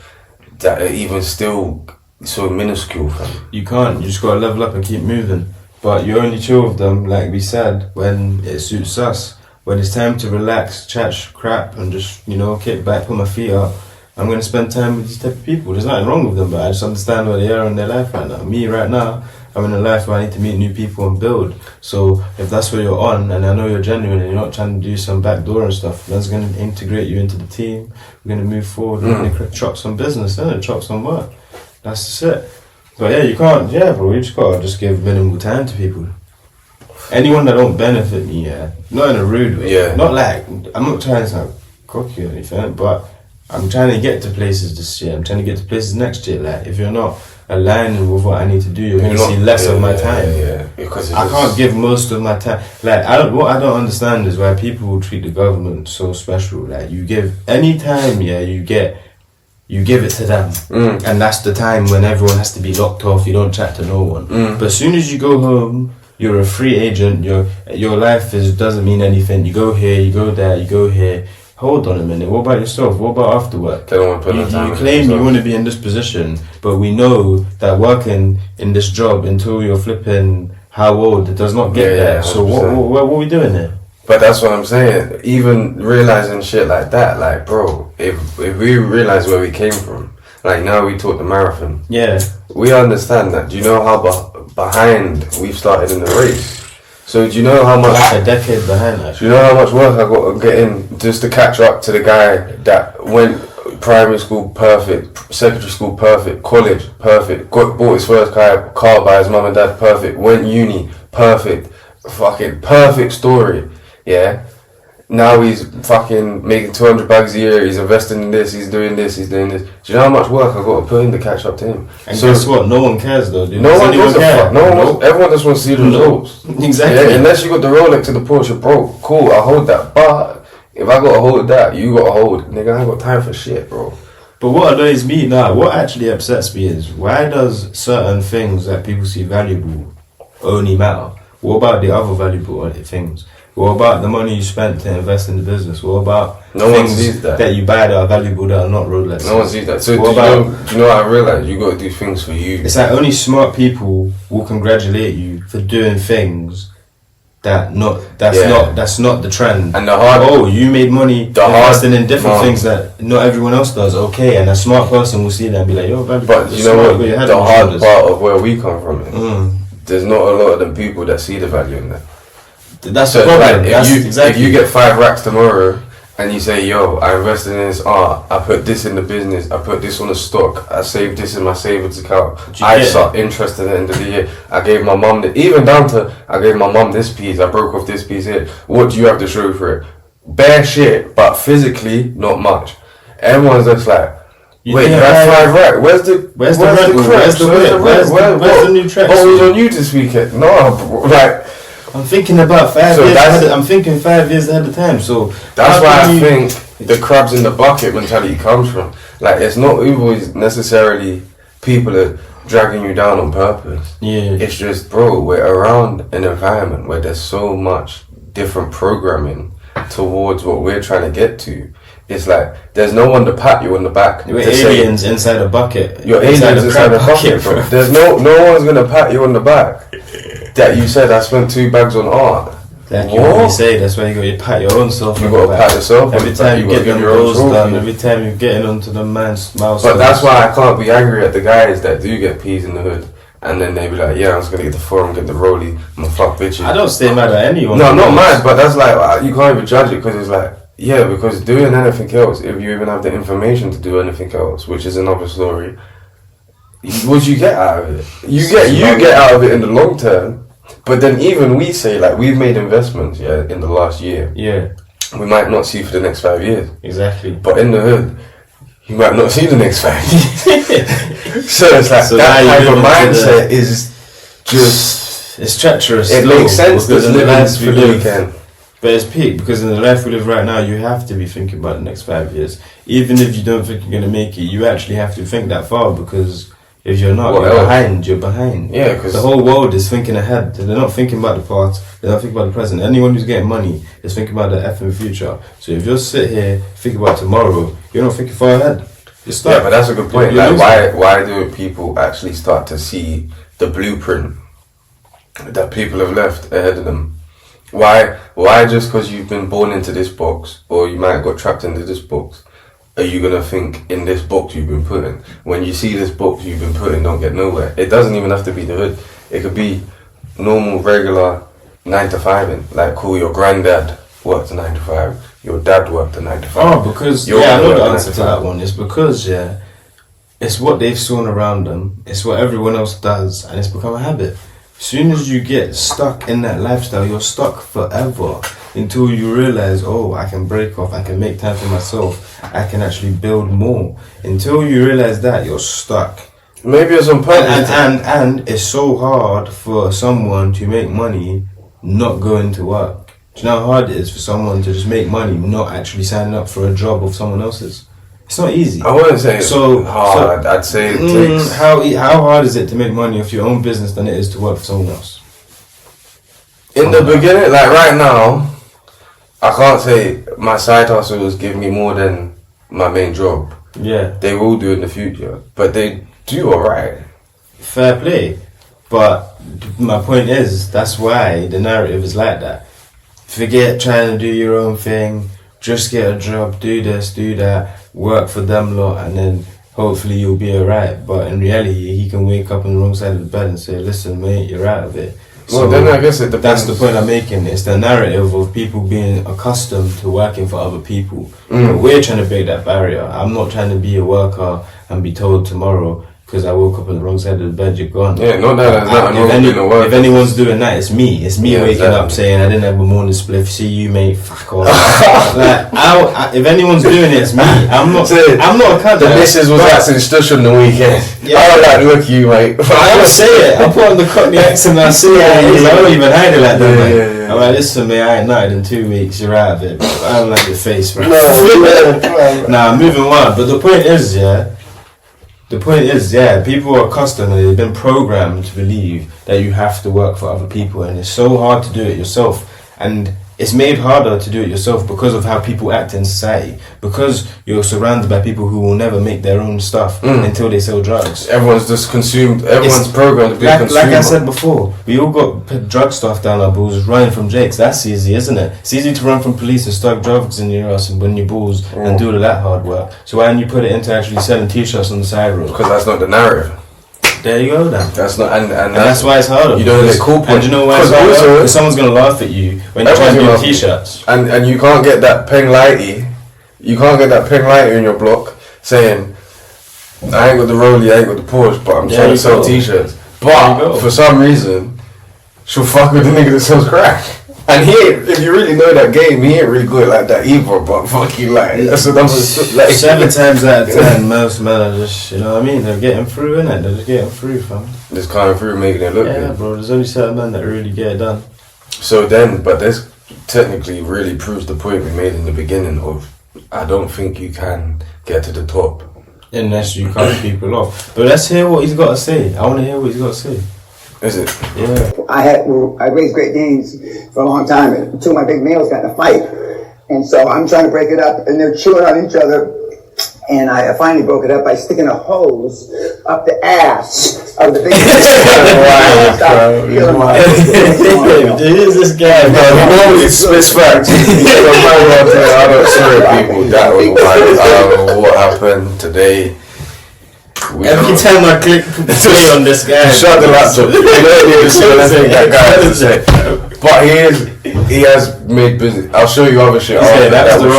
that are even still so minuscule, fam? You can't. You just gotta level up and keep moving. But you only chill with them, like we said, when it suits us. When it's time to relax, chat crap, and just kick back, put my feet up. I'm gonna spend time with these type of people. There's nothing wrong with them, but I just understand where they are in their life right now. Me right now, I'm in a life where I need to meet new people and build. So if that's where you're on, and I know you're genuine, and you're not trying to do some backdoor and stuff, that's gonna integrate you into the team. We're gonna move forward. We're gonna chop some business, chop some work. That's just it. But yeah, you can't. Yeah, bro, you just gotta give minimal time to people. Anyone that don't benefit me, yeah, not in a rude way. Yeah. Not like I'm not trying to sound cocky or anything, but I'm trying to get to places this year. I'm trying to get to places next year. Like if you're not aligning with what I need to do, you're gonna see less of my time. Yeah, because I can't give most of my time. Like what I don't understand is why people will treat the government so special. Like you give any time, yeah, you give it to them, and that's the time when everyone has to be locked off. You don't chat to no one. But as soon as you go home, you're a free agent. Your life doesn't mean anything. You go here, you go there, you go here. Hold on a minute. What about yourself? What about after work? They don't want to put You no time into claim you themselves. want to be in this position, but we know that working in this job until you're flipping how old, it does not get Yeah, there. yeah, So 100%. what are we doing here? But that's what I'm saying. Even realizing shit like that, like, bro, if we realize where we came from, like now we taught the marathon, Yeah. we understand that. Do you know how behind we've started in the race? So do you know how much? Like a decade behind, Do actually. you know how much work I got to get in just to catch up to the guy that went primary school perfect, secondary school perfect, college perfect, bought his first car by his mum and dad perfect, went uni perfect, fucking perfect story, yeah? Now he's fucking making 200 bags a year, he's investing in this, he's doing this, he's doing this. Do you know how much work I got to put in to catch up to him? And guess what? No one cares though, dude. No Does one anyone gives a care? fuck. No one Nope. wants, everyone just wants to see the results. Exactly. Yeah, unless you got the Rolex to the Porsche, bro, cool, I hold that. But if I got to hold that, you got to hold it. Nigga, I ain't got time for shit, bro. But what annoys me now, what actually upsets me is why does certain things that people see valuable only matter? What about the other valuable things? What about the money you spent to invest in the business? What about No one things sees that. you buy that are valuable that are not Rolex? No one sees that. So do What you, about- do you know what I realized? You got to do things for you. It's like only smart people will congratulate you for doing things that's not the trend. And the hard, You made money The hard- investing in different no. things that not everyone else does. Okay, and a smart person will see that and be like, "Yo, valuable." but you It's know smart, what? got your head The on your hard shoulders. part of where we come from. Mm. There's not a lot of them people that see the value in that. That's So the problem. like, That's if exactly. you get 5 racks tomorrow and you say, yo, I invested in this art, I put this in the business, I put this on a stock, I saved this in my savings account, you I get start interest at the end of the year, I gave my mum, even down to, I gave my mum this piece, I broke off this piece here, what do you have to show for it? Bare shit, but physically, not much. Everyone's just like, You wait, you think had I- 5 racks, where's the Where's the cracks? rent? Where's the whip? Where's the new tracks? Oh, it was on you this weekend. No, bro, like, I'm thinking about 5 So years. that's- I'm thinking 5 years ahead of time. So that's how why can I you- think the crabs in the bucket mentality comes from. Like, it's not always necessarily people are dragging you down on purpose. Yeah. It's just, bro, we're around an environment where there's so much different programming towards what we're trying to get to. It's like, there's no one to pat you on the back. We're to say, aliens inside a bucket. you're aliens inside crab the bucket, bro. There's no one's gonna pat you on the back. That you said I spent 2 bags on art. Like you What? always say, that's why you got to pat your own self. You on gotta the back. pat yourself on Every the time back, you you gotta get give them your own goals trophy. done, every time you're getting onto the man's mouse. But that's why I can't be angry at the guys that do get peas in the hood. And then they be like, yeah, I'm just gonna get the forum, get the rollie, I'm gonna fuck bitches. I don't stay mad at anyone. No, not mad, but that's like, you can't even judge it because it's like, yeah, because doing anything else, if you even have the information to do anything else, which is another story, what do you get out of it? You get out of it in the long term. But then even we say, like, we've made investments, yeah, in the last year. Yeah, We might not see for the next 5 years. exactly. But in the hood, you might not see the next 5 years. So it's like So that now type you're of living into mindset is just. It's treacherous. It though, makes sense because to in the live life for we the live- weekend. But it's peak because in the life we live right now, you have to be thinking about the next 5 years. Even if you don't think you're gonna make it, you actually have to think that far because if you're not, What you're else? behind. You're behind. Yeah, because The whole world is thinking ahead. They're not thinking about the past. They're not thinking about the present. Anyone who's getting money is thinking about the effing future. So if you sit here thinking about tomorrow, you're not thinking far ahead. You're stuck. yeah, but that's a good point. You're Like, losing. why do people actually start to see the blueprint that people have left ahead of them? Why just because you've been born into this box, or you might have got trapped into this box, are you gonna think in this box you've been put in? When you see this box you've been put in, don't get nowhere. It doesn't even have to be the hood. It could be normal, regular 9 to 5 in. Like, cool, your granddad worked a 9 to 5, your dad worked a 9 to 5. Oh, because You're I gonna know work the nine answer to to five. that one. It's because it's what they've seen around them. It's what everyone else does, and it's become a habit. As soon as you get stuck in that lifestyle, you're stuck forever until you realize, oh, I can break off. I can make time for myself. I can actually build more. Until you realize that, you're stuck. Maybe it's on purpose. And it's so hard for someone to make money not going to work. Do you know how hard it is for someone to just make money not actually signing up for a job of someone else's? It's not easy. I wouldn't say it's So- hard. I'd say it takes. How hard is it to make money off your own business than it is to work for someone else? In the beginning, like right now, I can't say my side hustles give me more than my main job. Yeah, They will do in the future, but they do alright. fair play. But my point is, that's why the narrative is like that. Forget trying to do your own thing. Just get a job, do this, do that, work for them lot, and then hopefully you'll be alright. But in reality, he can wake up on the wrong side of the bed and say, listen, mate, you're out of it. Well, then I guess it That's depends. the point I'm making. It's the narrative of people being accustomed to working for other people. Mm. But we're trying to break that barrier. I'm not trying to be a worker and be told tomorrow, because I woke up on the wrong side of the bed, you're gone. Yeah, no, there's nothing wrong with being a worker. If anyone's doing that, it's me. It's me Yeah, waking up exactly. saying I didn't have a morning spliff. See you, mate. Fuck off. If anyone's doing it, it's me. I'm not. So, I'm not a cunt. The missus was asking stush on the weekend. Yeah. I was like, look, you, mate. I don't say it. I put on the Cockney accent and I say it. I don't even hide it like that, man. Yeah. I'm like, listen, mate, I ain't nutted in 2 weeks. You're out of it. Bro. I don't like your face, bro. No, Nah, moving on. But the point is, The point is, yeah, people are accustomed and they've been programmed to believe that you have to work for other people, and it's so hard to do it yourself. And it's made harder to do it yourself because of how people act in society. Because you're surrounded by people who will never make their own stuff until they sell drugs. Everyone's just consumed. Everyone's programmed to be a consumer. Like I said before, we all got drug stuff down our balls, running from Jakes. That's easy, isn't it? It's easy to run from police and stuff drugs in your ass and win your balls and do all that hard work. So why don't you put it into actually selling t-shirts on the side road? Because that's not the narrative. There you go then. That's not, and that's why it's harder. You don't get cool points. And you know why it's harder? Because someone's gonna laugh at you when you try to do t-shirts. And you can't get that peng lighty. You can't get that peng lighty in your block saying, I ain't got the Rollie, I ain't got the Porsche, but I'm trying to sell t-shirts. But for some reason, she'll fuck with the nigga that sells crack. And he ain't, if you really know that game, he ain't really good like that either, but fucking like, that's another, like 7 times out of 10, most men are just, you know what I mean? They're getting through, innit? They're just getting through, fam. just coming through making it look Yeah, good. bro, there's only certain men that really get it done. So then, but this technically really proves the point we made in the beginning of, I don't think you can get to the top. Unless you cut people off. But let's hear what he's got to say. I want to hear what he's got to say. Is it? Yeah. I raised Great Danes for a long time, and two of my big males got in a fight, and so I'm trying to break it up, and they're chewing on each other, and I finally broke it up by sticking a hose up the ass of the big Who's this guy? No, he normally spits facts. I don't swear at people. That was wild. I don't know what happened today. Every time I click play on this guy, Shut the laptop. You don't need to see anything that guy has to say. But he has made business. I'll show you other shit after that. That's the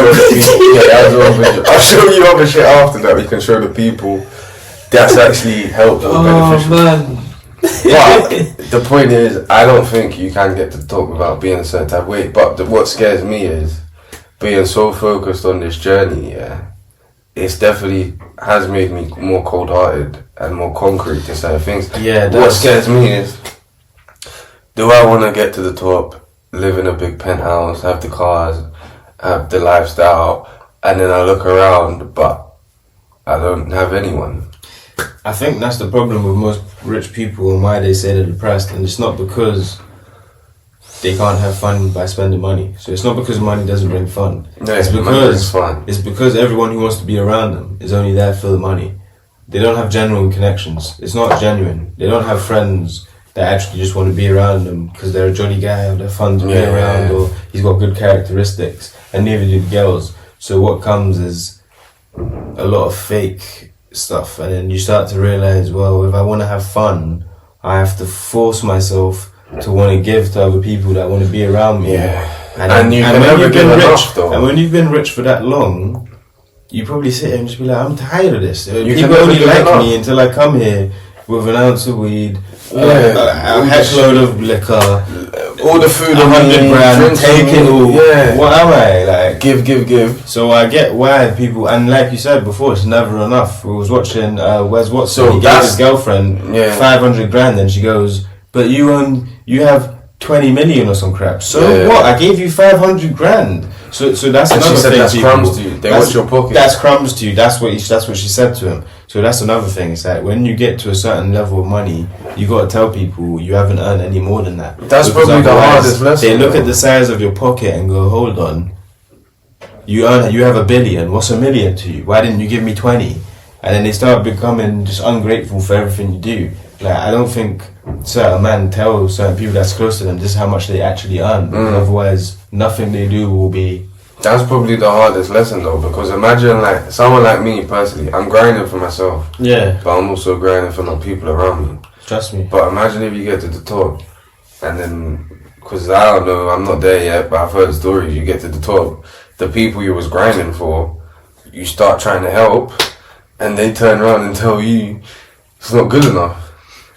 wrong I'll show you other shit after that. We can show the people that's actually helped or beneficial. man. But the point is, I don't think you can get to the top without being a certain type of way. But what scares me is being so focused on this journey, yeah. It's definitely has made me more cold-hearted and more concrete to certain things. Yeah, what scares me is, do I want to get to the top, live in a big penthouse, have the cars, have the lifestyle, and then I look around, but I don't have anyone? I think that's the problem with most rich people and why they say they're depressed, and it's not because they can't have fun by spending money. So it's not because money doesn't bring fun. No, it's fun. It's because everyone who wants to be around them is only there for the money. They don't have genuine connections. It's not genuine. They don't have friends that actually just want to be around them because they're a jolly guy or they're fun to be around or he's got good characteristics, and neither do the girls. So what comes is a lot of fake stuff, and then you start to realize, well, if I want to have fun, I have to force myself to want to give to other people that want to be around me. Yeah. And when you've been rich, though. And when you've been rich for that long, you probably sit here and just be like, I'm tired of this. You People only like me until I come here with an ounce of weed, a heckload of liquor, all the food, 100 grand, taking all. Yeah. What am I like? Give. So I get why people, and like you said before, it's never enough. We was watching Wes Watson. So he gave his girlfriend 500 grand, and she goes, "But you have 20 million or some crap. So what? I gave you 500 grand. So that's and another she said thing. That's crumbs to you. They watch your pocket. That's crumbs to you. That's what she said to him. So that's another thing. It's like when you get to a certain level of money, you got to tell people you haven't earned any more than that. That's because probably the hardest lesson. They look at the size of your pocket and go, "Hold on, you have $1 billion. What's $1 million to you? Why didn't you give me 20?" And then they start becoming just ungrateful for everything you do. Like, I don't think certain men tell certain people that's close to them just how much they actually earn. Otherwise, nothing they do will be. That's probably the hardest lesson though, because imagine like someone like me personally, I'm grinding for myself. Yeah. But I'm also grinding for the people around me. Trust me. But imagine if you get to the top, and then, because I don't know, I'm not there yet, but I've heard stories. You get to the top, the people you was grinding for, you start trying to help, and they turn around and tell you it's not good enough.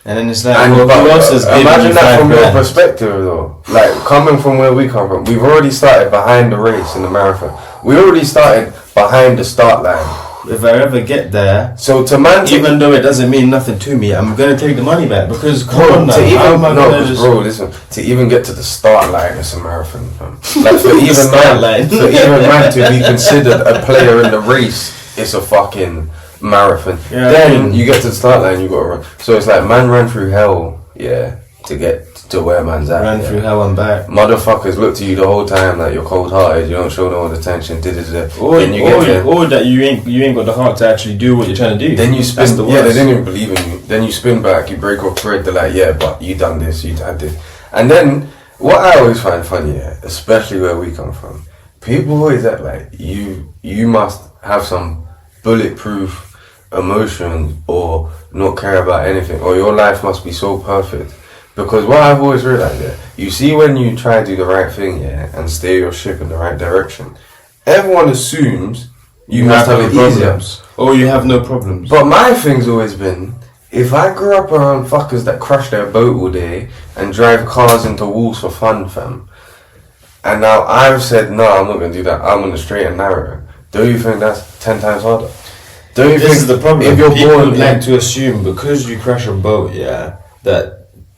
And then it's like, And well, who else is imagine that from your grand? perspective though. Like coming from where we come from, we've already started behind the race in the marathon. We already started behind the start line. If I ever get there, So to man, even though it doesn't mean nothing to me, I'm gonna take the money back because come on now, how am I gonna just... listen. To even get to the start line, it's a marathon. Fam. Like for even Start line. man to be considered a player in the race, it's a fucking marathon. Yeah, Then you get to the start line, you gotta run. So it's like man ran through hell, yeah, to get to where man's at. Ran yeah. through hell and back. Motherfuckers look to you the whole time like you're cold hearted, you don't show no attention, Or, then you get there. or that you ain't got the heart to actually do what you're trying to do. Then you spin, That's the yeah, they worst. didn't even believe in you. Then you spin back, you break off bread, they're like, yeah, but you done this, you done this. And then, what I always find funny, yeah, especially where we come from, people always act like you must have some bulletproof emotions or not care about anything, or your life must be so perfect. Because what I've always realized, yeah, you see when you try to do the right thing, yeah, and steer your ship in the right direction, everyone assumes you must have no it easier. problems. Or you have no problems. But my thing's always been, if I grew up around fuckers that crash their boat all day and drive cars into walls for fun, fam, and now I've said, no, I'm not gonna do that, I'm on the straight and narrow, do you think that's 10 times harder? Do you This think is the problem. if you're People born like to assume because you crash a boat, yeah,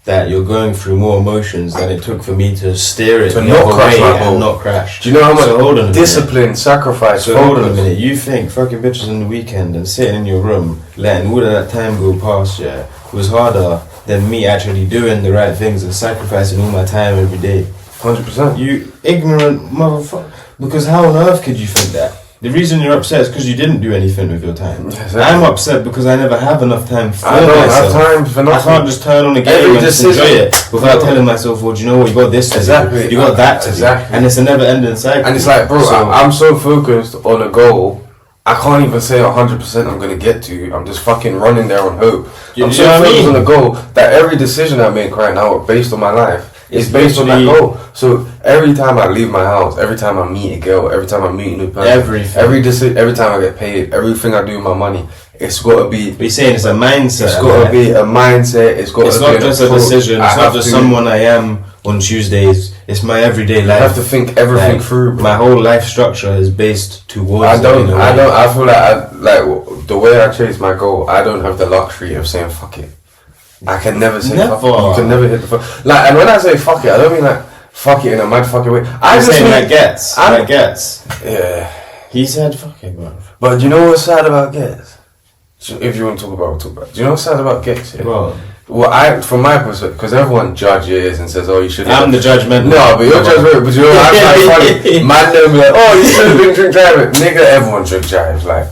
that you're going through more emotions than it took for me to steer it To the not other crash way my boat. and not crash. do you know how much So hold on a minute. discipline, sacrifice, So hold on a focus? minute. You think fucking bitches on the weekend and sitting in your room, letting all of that time go past, yeah, was harder than me actually doing the right things and sacrificing all my time every day. 100%. You ignorant motherfucker. Because how on earth could you think that? The reason you're upset is because you didn't do anything with your time. Exactly. I'm upset because I never have enough time for I don't myself. have time for I nothing. can't just turn on the game Every and just decision- enjoy it without telling myself, well, do you know what, you got this to Exactly. do, you got that to Exactly. do. And it's a never-ending cycle. And it's like, bro, So- I'm so focused on a goal, I can't even say 100% I'm gonna get to. I'm just fucking running there on hope. You I'm know so what I focused mean? on a goal that every decision I make right now, based on my life, is It's based on that literally- goal. So every time I leave my house, every time I meet a girl, every time I meet a new person, Everything. every time I get paid, everything I do with my money, it's gotta be. But you're saying it's a mindset. It's gotta be a mindset. It's gotta It's be not an just a approach. decision. I It's not have just to- someone I am on Tuesdays. It's my everyday I life. have to think everything Like, through. Bro. My whole life structure is based towards. I that in don't. a I way. don't. I feel the way I chase my goal. I don't have the luxury of saying fuck it. I can never say fuck it. Never. You can never hit the fuck. Like, and when I say fuck it, I don't mean like fuck it in a mad fucking way. I I'm just saying mean that gets. I'm- That gets. Yeah. He said, "Fuck it, bro." But you know what's sad about Gets? If you want to talk about it, talk about it. Do you know what's sad about Gets? Yeah? Well, Well, from my perspective, because everyone judges and says, "Oh, you should." I'm the judgmental. No, but you're judgmental. But you know, I find funny. Man, don't be like, "Oh, you should have been drink driving." Nigga, everyone drink drives. Like,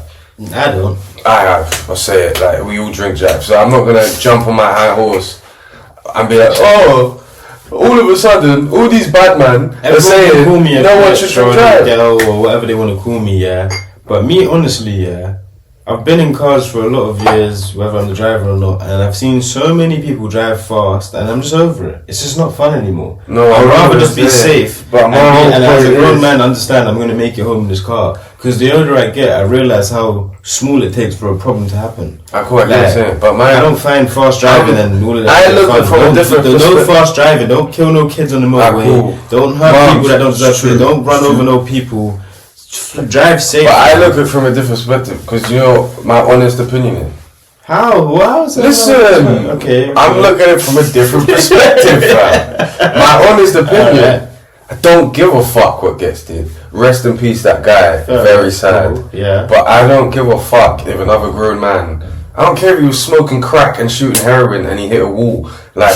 I don't. I have. I'll say it. Like, we all drink drive. So I'm not gonna jump on my high horse and be like, "Oh, all of a sudden, all these bad men are Everyone saying can call me a no one bitch should or drink a drive." girl or whatever they want to call me, yeah. But me, honestly, yeah, I've been in cars for a lot of years, whether I'm the driver or not, and I've seen so many people drive fast, and I'm just over it. It's just not fun anymore. No, I'd I'm rather not just be gonna say it, safe. but my and, whole and as a point grown is- man, understand I'm going to make it home in this car. Because the older I get, I realize how small it takes for a problem to happen. I quite get what you're Like, saying, but my I don't find fast driving and all of that. I shit look fun. from a Don't- different No perspective. fast driving. Don't kill no kids on the motorway. cool. Don't hurt Mom, people that don't deserve true, to. Don't run true. over no people. Drive safe. But I look at it from a different perspective because you know my honest opinion is. How? Wow. Listen, Okay. I'm looking at it from a different perspective, fam. My honest opinion, Alright. I don't give a fuck what gets did. Rest in peace, that guy. Very sad. Cool. Yeah. But I don't give a fuck if another grown man. I don't care if he was smoking crack and shooting heroin and he hit a wall. Like,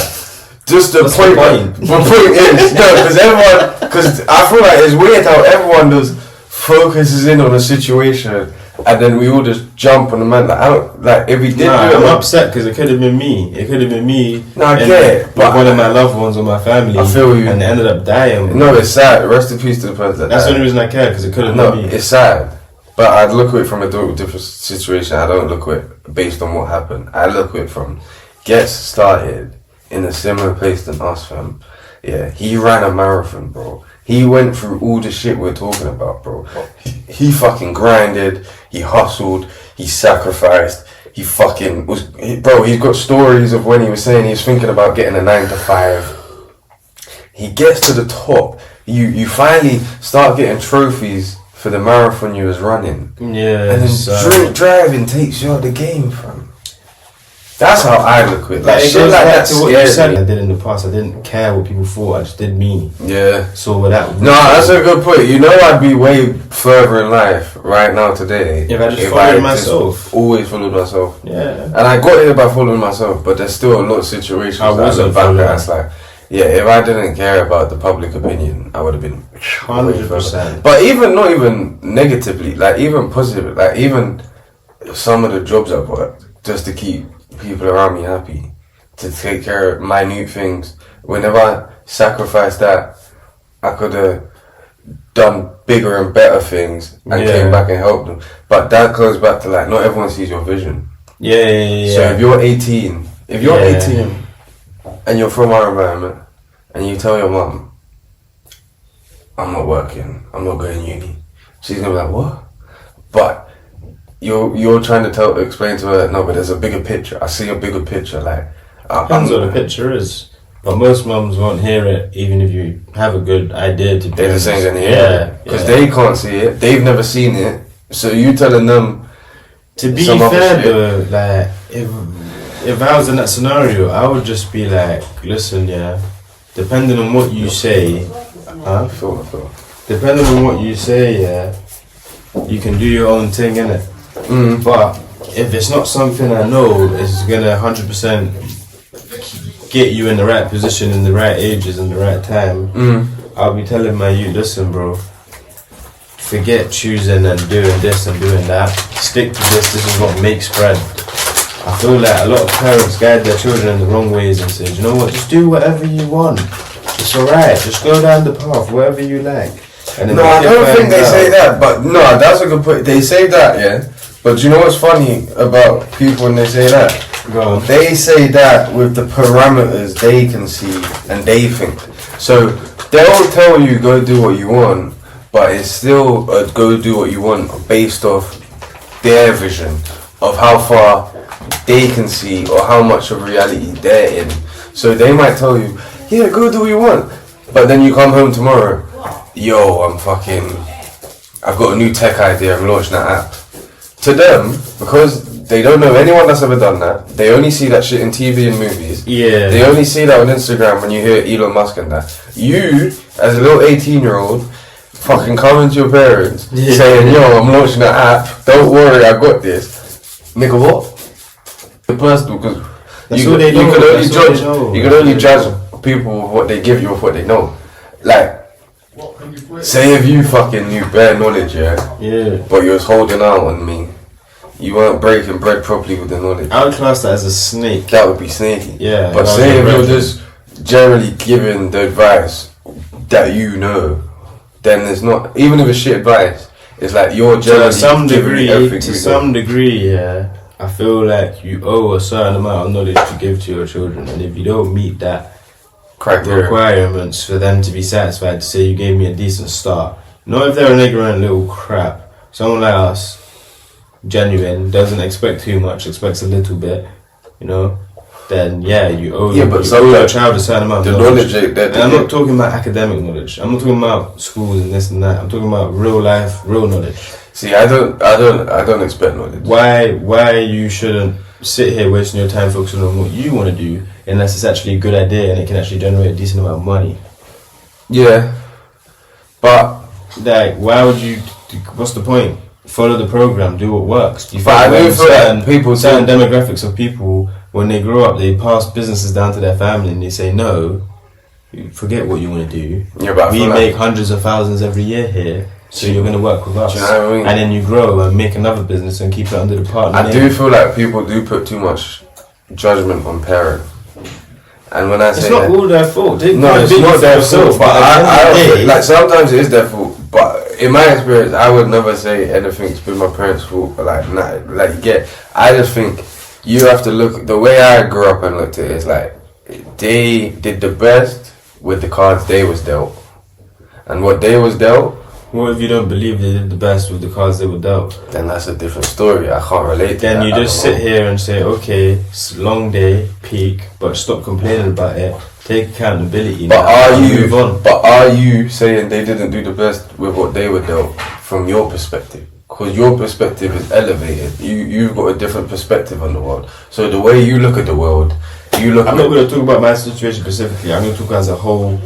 just the What's point. the point? The point is, no, because I feel like it's weird how everyone just focuses in on a situation and then we all just jump on the man. Like, I don't like if he did Nah, do I'm it. upset because it could have been me. It could have been me. No, I and get it, with but one of my loved ones or my family. I feel you. And ended up dying. No, it's sad. Rest in peace to the person that That's the died. only reason I care because it could have No, been me. it's sad. But I look at it from a different situation. I don't look at it based on what happened. I look at it from Gets started in a similar place than us, fam. Yeah, he ran a marathon, bro. He went through all the shit we're talking about, bro. He fucking grinded. He hustled. He sacrificed. He fucking bro, he's got stories of when he was saying he was thinking about getting a 9 to 5. He gets to the top. You finally start getting trophies for the marathon you was running. Yeah. And it's, then drink driving takes you out the game, fam. That's how I look at it. Like, it shit goes like back that to what you scares said. me. I did in the past. I didn't care what people thought. I just did me. Yeah. So with that, No, that's a good point. You know, I'd be way further in life right now today If I just followed myself. always followed myself. yeah. And I got here by following myself, but there's still a lot of situations I that I wasn't look back following. at. It's like, yeah, if I didn't care about the public opinion, I would have been 100%. But even not even negatively, like even positive, like even some of the jobs I've worked just to keep people around me happy, to take care of minute things. Whenever I sacrificed that, I could have done bigger and better things and Yeah. came back and helped them. But that goes back to like, not everyone sees your vision. Yeah. So if you're 18, Yeah. 18 and you're from our environment and you tell your mum, I'm not working, I'm not going uni, she's gonna be like, what? But you're trying to explain to her, no, but there's a bigger picture. I see a bigger picture. Like, Depends what the picture is. But most mums won't hear it, even if you have a good idea to do they're the same it. thing here because they can't see it. They've never seen it. So you telling them. To be some other fair shit. though, like if I was in that scenario, I would just be like, listen, yeah, depending on what you say, I feel. depending on what you say, yeah, you can do your own thing, innit? But if it's not something I know is gonna 100% get you in the right position, in the right ages, in the right time, I'll be telling my youth, listen, bro, forget choosing and doing this and doing that. Stick to this. This is what makes bread. I feel like a lot of parents guide their children in the wrong ways and say, you know what, just do whatever you want. It's alright. Just go down the path, wherever you like. And then No, I when you don't think find they out- say that. But no, that's a good point. They say that, yeah. But you know what's funny about people when they say that? Go on. They say that with the parameters they can see and they think. So they'll tell you go do what you want, but it's still a go do what you want based off their vision of how far they can see or how much of reality they're in. So they might tell you, yeah, go do what you want. But then you come home tomorrow, yo, I've got a new tech idea, I'm launching that app. To them, because they don't know anyone that's ever done that, they only see that shit in TV and movies. Yeah. They only see that on Instagram when you hear Elon Musk and that. You, as a little 18-year-old, fucking coming to your parents saying, yo, I'm launching an app, don't worry, I got this. Nigga, what? The personal, because That's you all they know, can only that's all they judge. know. You can only judge people with what they give you, with what they know. Like, say if you fucking knew bare knowledge, yeah, Yeah. but you was holding out on me, you weren't breaking bread properly with the knowledge. I would class that as a snake. That would be sneaky. Yeah, But that say if would be you're right. just generally giving the advice that you know, then there's not, even if it's shit advice, it's like you're generally To some giving degree, everything to you some know. degree, yeah, I feel like you owe a certain amount of knowledge to give to your children, and if you don't meet that Criteria. requirements for them to be satisfied to say you gave me a decent start, not if they're an ignorant little crap. Someone like us, genuine, doesn't expect too much, expects a little bit, you know. Then yeah, you owe Yeah, but you some owe your like child a certain amount the of knowledge that And I'm not talking about academic knowledge. I'm not talking about schools and this and that. I'm talking about real life, real knowledge. See, I don't expect knowledge. Why you shouldn't sit here wasting your time focusing on what you want to do unless it's actually a good idea and it can actually generate a decent amount of money. Yeah, but Like, why would you? What's the point? Follow the program, do what works. You But I find do when feel like people certain do- demographics of people when they grow up, they pass businesses down to their family and they say no. You forget what you want to do. Yeah, but I We feel make like, hundreds of thousands every year here, so you're going to work with us. Do you know what I mean? And then you grow and make another business and keep it under the partner I name. do feel like people do put too much judgment on parents. And when I say It's not that, all their fault. They no, can't it's be not for their themselves, fault. But at the I end of the don't day- think, like sometimes it is their fault. But in my experience, I would never say anything's been my parents' fault. Like, nah, like you get. I just think you have to look. The way I grew up and looked at it is like they did the best with the cards they was dealt, and what they was dealt. What if you don't believe they did the best with the cards they were dealt? Then that's a different story. I can't relate to Then that. you I just don't sit know. here and say, okay, it's a long day, peak, but stop complaining about it. Take accountability. But now are and you? move on? But are you saying they didn't do the best with what they were dealt from your perspective? because your perspective is elevated. You've got a different perspective on the world. So the way you look at the world, you look. I'm not going to talk about my situation specifically. I'm going to talk as a whole.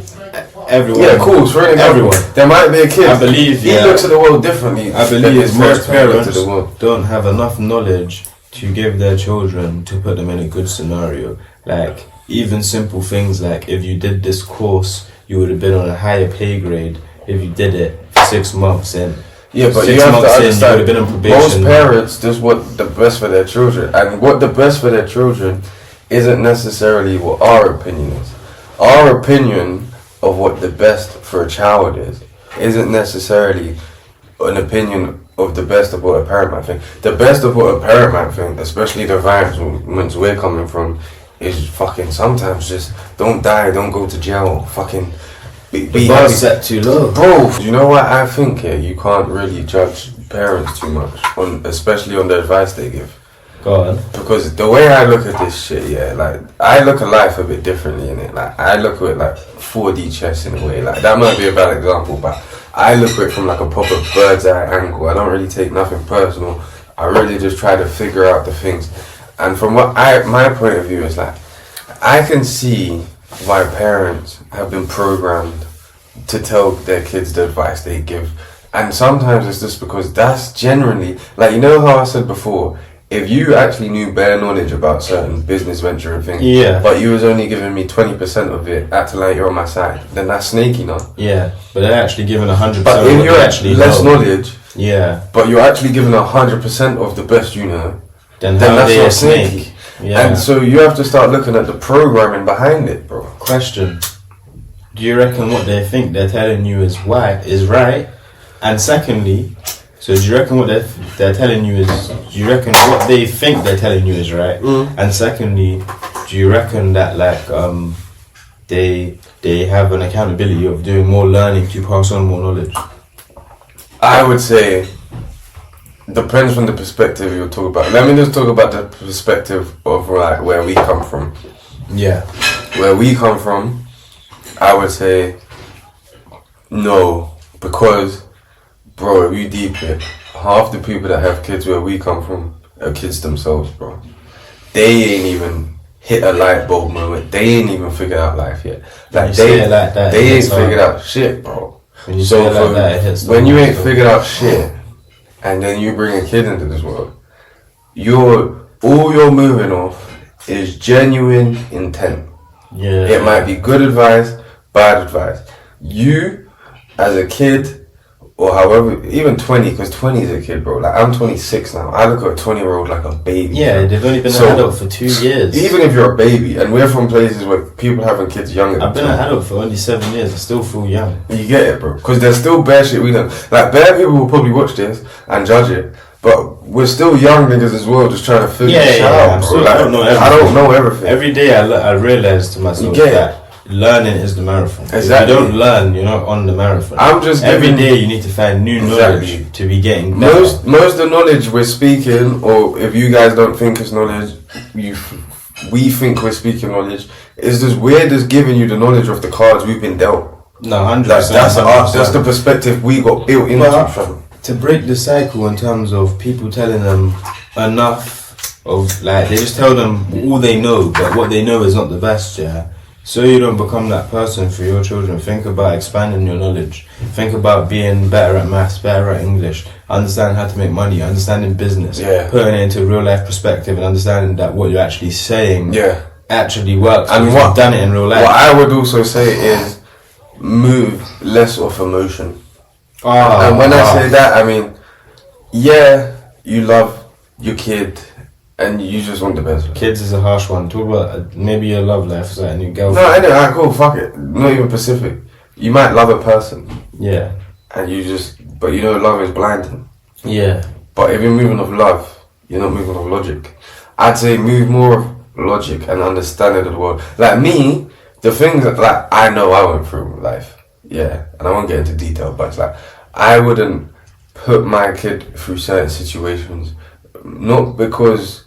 Everyone. Yeah, cool. For an example, Everyone. there might be a kid. I believe. He looks at the world differently. I than believe his most parents looked parents at the world. don't have enough knowledge to give their children to put them in a good scenario. Like even simple things like if you did this course, you would have been on a higher pay grade if you did it for 6 months in. Yeah, but 6 you have to months in, you would understand, have been on probation. most parents just want the best for their children. And what the best for their children isn't necessarily what our opinion is. Our opinion of what the best for a child is isn't necessarily an opinion of the best of what a parent might think. The best of what a parent might think, especially the environments we're coming from, is fucking sometimes just don't die, don't go to jail, fucking be The bar happy. set too low. Bro, you know what I think here? You can't really judge parents too much, especially on the advice they give. Go on. Because the way I look at this shit, yeah, like I look at life a bit differently in it. Like I look at it like 4D chess in a way. Like that might be a bad example, but I look at it from like a proper bird's eye angle. I don't really take nothing personal. I really just try to figure out the things. And from what my point of view is like, I can see why parents have been programmed to tell their kids the advice they give. And sometimes it's just because that's generally, like, you know how I said before, if you actually knew bare knowledge about certain business venture and things, Yeah. but you was only giving me 20% of it, acting like you're on my side, then that's snaky, no? Yeah, but they're actually giving 100%. But of if what you're they actually less know. knowledge, Yeah. but you're actually giving 100% of the best you know, Then then how that's are they a not snake? snaky. Yeah. And so you have to start looking at the programming behind it, bro. Question: do you reckon what they think they're telling you is right? And secondly, so do you reckon what they're telling you is? Do you reckon what they think they're telling you is right? And secondly, do you reckon that like they have an accountability of doing more learning to pass on more knowledge? I would say depends on the perspective you're talking about. Let me just talk about the perspective of like where we come from. Yeah. Where we come from, I would say no, because bro, if you deep it, half the people that have kids where we come from are kids themselves, bro. They ain't even hit a light bulb moment. They ain't even figured out life yet. When you Like say it like that, they it ain't hits figured hard. out shit, bro. When you say it like that, it hits when you hard, ain't so. figured out shit, and then you bring a kid into this world, all you're moving off is genuine intent. Yeah. It might be good advice, bad advice. You, as a kid, or however, even 20, because 20 is a kid, bro. Like, I'm 26 now. I look at a 20-year-old like a baby. Yeah, they've only been So, an adult for 2 years. Even if you're a baby, and we're from places where people having kids younger than I've been 20, an adult for only 7 years. I still feel young. you get it, bro. Because there's still bad shit we know. Like, bad people will probably watch this and judge it, but we're still young niggas as well, just trying to figure Yeah, shit yeah, out, I'm bro. still- Like, I don't know everything. I don't know everything. Every day I realize to myself You get it. that learning is the marathon. Exactly. If you don't learn, you're not on the marathon. I'm just Every giving- day you need to find new Exactly. knowledge to be getting better. Most of the knowledge we're speaking, or if you guys don't think it's knowledge, we think we're speaking knowledge. Is just we're just giving you the knowledge of the cards we've been dealt. No, 100%. That's us. 100%. That's the perspective we got built into. But fam. to break the cycle in terms of people telling them enough of like they just tell them all they know, but what they know is not the best. Yeah. So you don't become that person for your children. Think about expanding your knowledge. Think about being better at maths, better at English, understanding how to make money, understanding business, Yeah. putting it into real life perspective, and understanding that what you're actually saying Yeah. actually works. And because what you've done it in real life. What I would also say is move less off emotion. Ah, And when I say that, I mean, yeah, you love your kid and you just want the best for them. kids is a harsh one. Talk about maybe your love life, is that a new No, girlfriend? anyway, alright, cool, fuck it. Not even Pacific. You might love a person Yeah. and you just, but you know love is blinding. Yeah. But if you're moving off love, you're not moving off logic. I'd say move more of logic and understanding of the world. Like me, the things that like I know I went through in life, yeah, and I won't get into detail, but it's like I wouldn't put my kid through certain situations, not because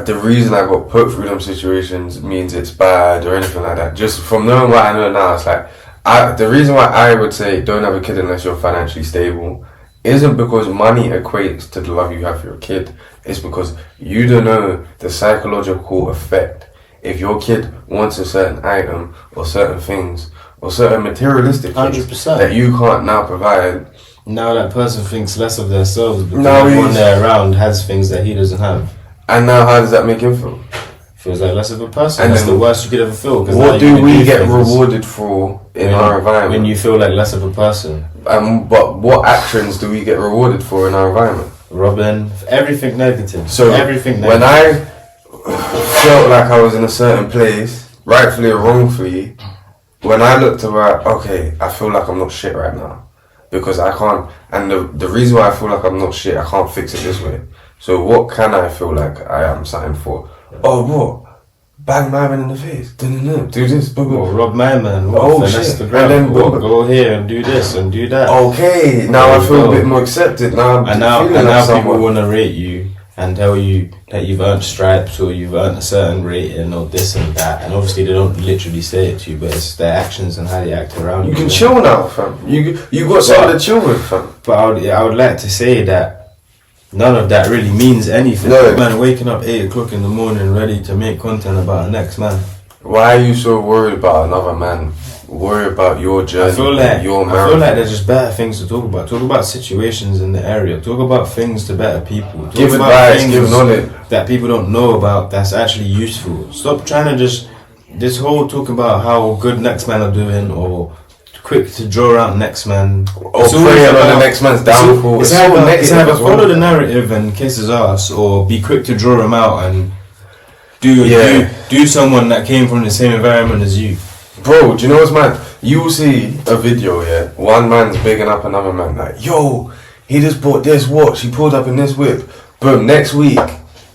the reason I got put through them situations means it's bad or anything like that. Just from knowing what I know now, it's like the reason why I would say don't have a kid unless you're financially stable isn't because money equates to the love you have for your kid. It's because you don't know the psychological effect. If your kid wants a certain item or certain things or certain materialistic things 100%. that you can't now provide, Now that person thinks less of themselves because No, everyone he's- they're around has things that he doesn't have. and now how does that make him feel? Feels like less of a person. And That's then the worst you could ever feel. 'Cause now What you do can we get things rewarded for in our environment? when you feel like less of a person? But what actions do we get rewarded for in our environment? Robin, everything negative. So everything when negative. I felt like I was in a certain place, rightfully or wrongfully, when I looked around, okay, I feel like I'm not shit right now. Because I can't, and the reason why I feel like I'm not shit, I can't fix it this way. So what can I feel like I am something for? Oh, what? Bang my man in the face. Do this. Blah, blah. Well, rob my man. Oh, What, shit. Instagram. And then- What, go here and do this and do that. Okay, now I feel a bit more accepted. Now I'm And now feeling like people someone. want to rate you and tell you that you've earned stripes or you've earned a certain rating or this and that. And obviously they don't literally say it to you, but it's their actions and how they act around you. You can chill now, fam. You got something to chill with, fam. But I would like to say that none of that really means anything. No. Man, waking up 8 o'clock in the morning ready to make content about the next man. Why are you so worried about another man? Worry about your journey, I feel like your marriage. there's just better things to talk about. Talk about situations in the area. Talk about things to better people. Talk Give about advice, things give knowledge. that people don't know about. That's actually useful. Stop trying to just this whole talk about how good next man are doing or quick to draw out next man. Or It's always prey on about- the next man's downfall. It's It's all either negative as well. follow the narrative and kiss his ass, or be quick to draw him out and Yeah. do someone that came from the same environment as you. Bro, do you know what's mad? You will see a video, yeah. One man's bigging up another man, like, yo, he just bought this watch, he pulled up in this whip. Boom, next week,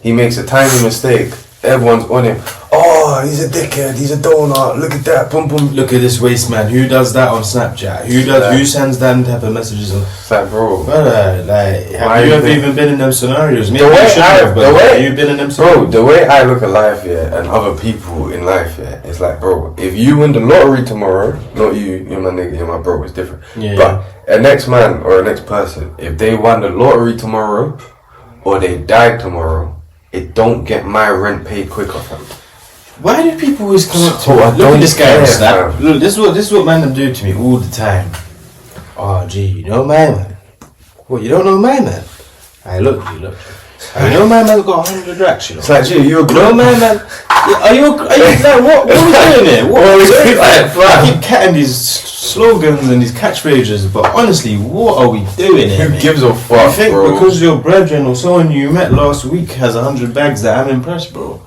he makes a tiny mistake. Everyone's on him. Oh, he's a dickhead, he's a donut, look at that, boom, boom. Look at this waste man. Who does that on Snapchat? Who sends that type of messages on? It's like, bro. Brother, like, Why have you you ever think- even been in them scenarios? Maybe The you way should I- have, but the way- have you been in them Bro, scenarios? the way I look at life, yeah, and other people in life, yeah, it's like, bro, if you win the lottery tomorrow, not you, you're my nigga, you're my bro, it's different. Yeah, But a next man or a next person, if they won the lottery tomorrow, or they died tomorrow, it don't get my rent paid quicker, fam. Why do people always come up to So me? I Look don't at this guy on care, Snap. fam. Look, this is what man them do to me all the time. Oh, gee, you know my man. What, you don't know my man? I look. You know my man's got 100 racks, you know. It's like, gee, you're a You know good my man. Are you like what are we doing here? What are we doing? I keep catting these slogans and these catchphrases, but honestly, what are we doing here? Who man? gives a You fuck, think bro? because your brethren or someone you met last week has 100 bags that I'm impressed, bro?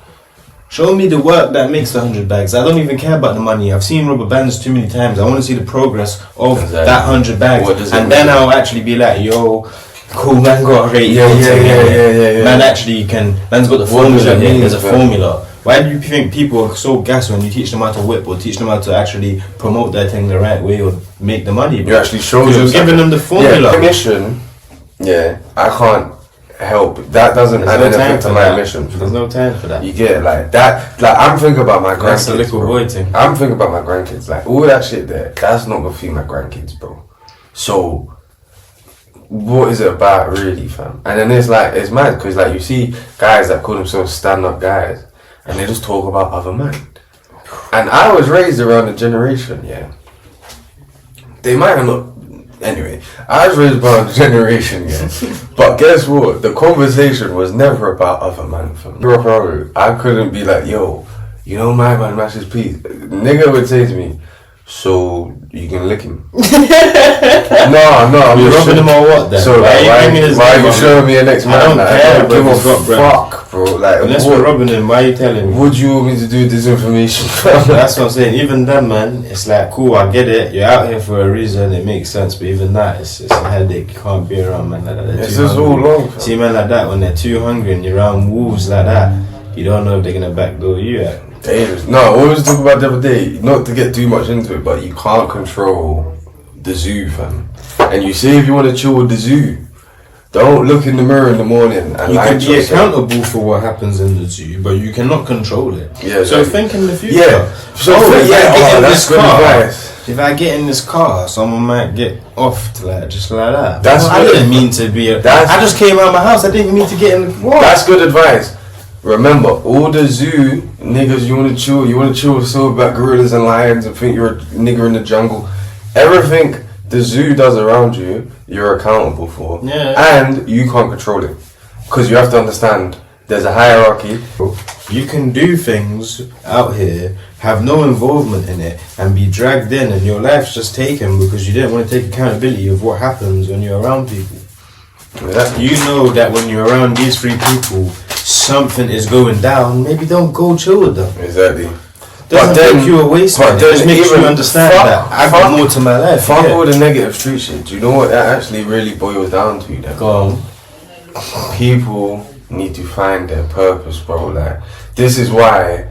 Show me the work that makes the 100 bags. I don't even care about the money. I've seen rubber bands too many times. I want to see the progress of Exactly. that 100 bags, What does it and then mean? I'll actually be like, yo, cool man, got a rate. Yeah. Man actually can. Man's got the What formula does it here. mean, There's a fam? formula. Why do you think people are so gassed when you teach them how to whip or teach them how to actually promote their thing the right way or make the money? You actually show Because you're yourself. giving them the formula. Yeah, commission. Yeah, I can't help. That doesn't There's add no anything time to for my that. mission. There's no time for that. You get it, like that. Like I'm thinking about my grandkids. That's a little bro. boy thing. I'm thinking about my grandkids. Like all that shit there. That's not gonna feed my grandkids, bro. So what is it about, really, fam? And then it's like it's mad because like you see guys that call themselves stand-up guys, and they just talk about other men. And I was raised around a generation, yeah. They might have not. Anyway, I was raised around a generation, yeah. But guess what? The conversation was never about other men. Fam. Bro, I couldn't be like, yo, you know my man matches peace. Nigga would say to me, so you can lick him. no, I'm You're just rubbing him showing- or what then? So Why are you like, bringing his why are name you up? showing me an ex man? I don't Like, care, I don't bro, give a he's got bread. fuck, bro. Like, Unless what, we're robbing him, why are you telling me? what do you want me to do with this information? That's what I'm saying. Even then, man, it's like, cool, I get it. You're out here for a reason. It makes sense. But even that, it's a headache. You can't be around man like that. They're It's too just all hungry. long, fam. See men like that, when they're too hungry and you're around wolves like that, you don't know if they're going to backdoor you. Dangerous. No, I always talk about the other day, not to get too much into it, but you can't control the zoo, fam. And you say if you want to chill with the zoo, Don't look in the mirror in the morning and You lie can to be yourself. accountable for what happens in the zoo, but you cannot control it. Yeah, so exactly. think in the future. Yeah. So if I get in that's this good car, advice. if I get in this car, someone might get off to like just like that. That's I good. didn't mean to be. I That's- just came out of my house. I didn't even mean to get in the car. That's good advice. Remember, all the zoo niggas, you wanna chill with silverback gorillas and lions and think you're a nigger in the jungle. Everything the zoo does around you, you're accountable for. Yeah. And you can't control it. Because you have to understand, there's a hierarchy. You can do things out here, have no involvement in it, and be dragged in, and your life's just taken because you didn't want to take accountability of what happens when you're around people. Yeah. You know that when you're around these three people, something is going down. Maybe don't go chill with them. Exactly. Doesn't make you a waste man. It just makes you understand that I've got more to my life. Fuck yeah. all the negative street shit. Do you know what that actually really boils down to? Then? Go on. People need to find their purpose, bro. Like, this is why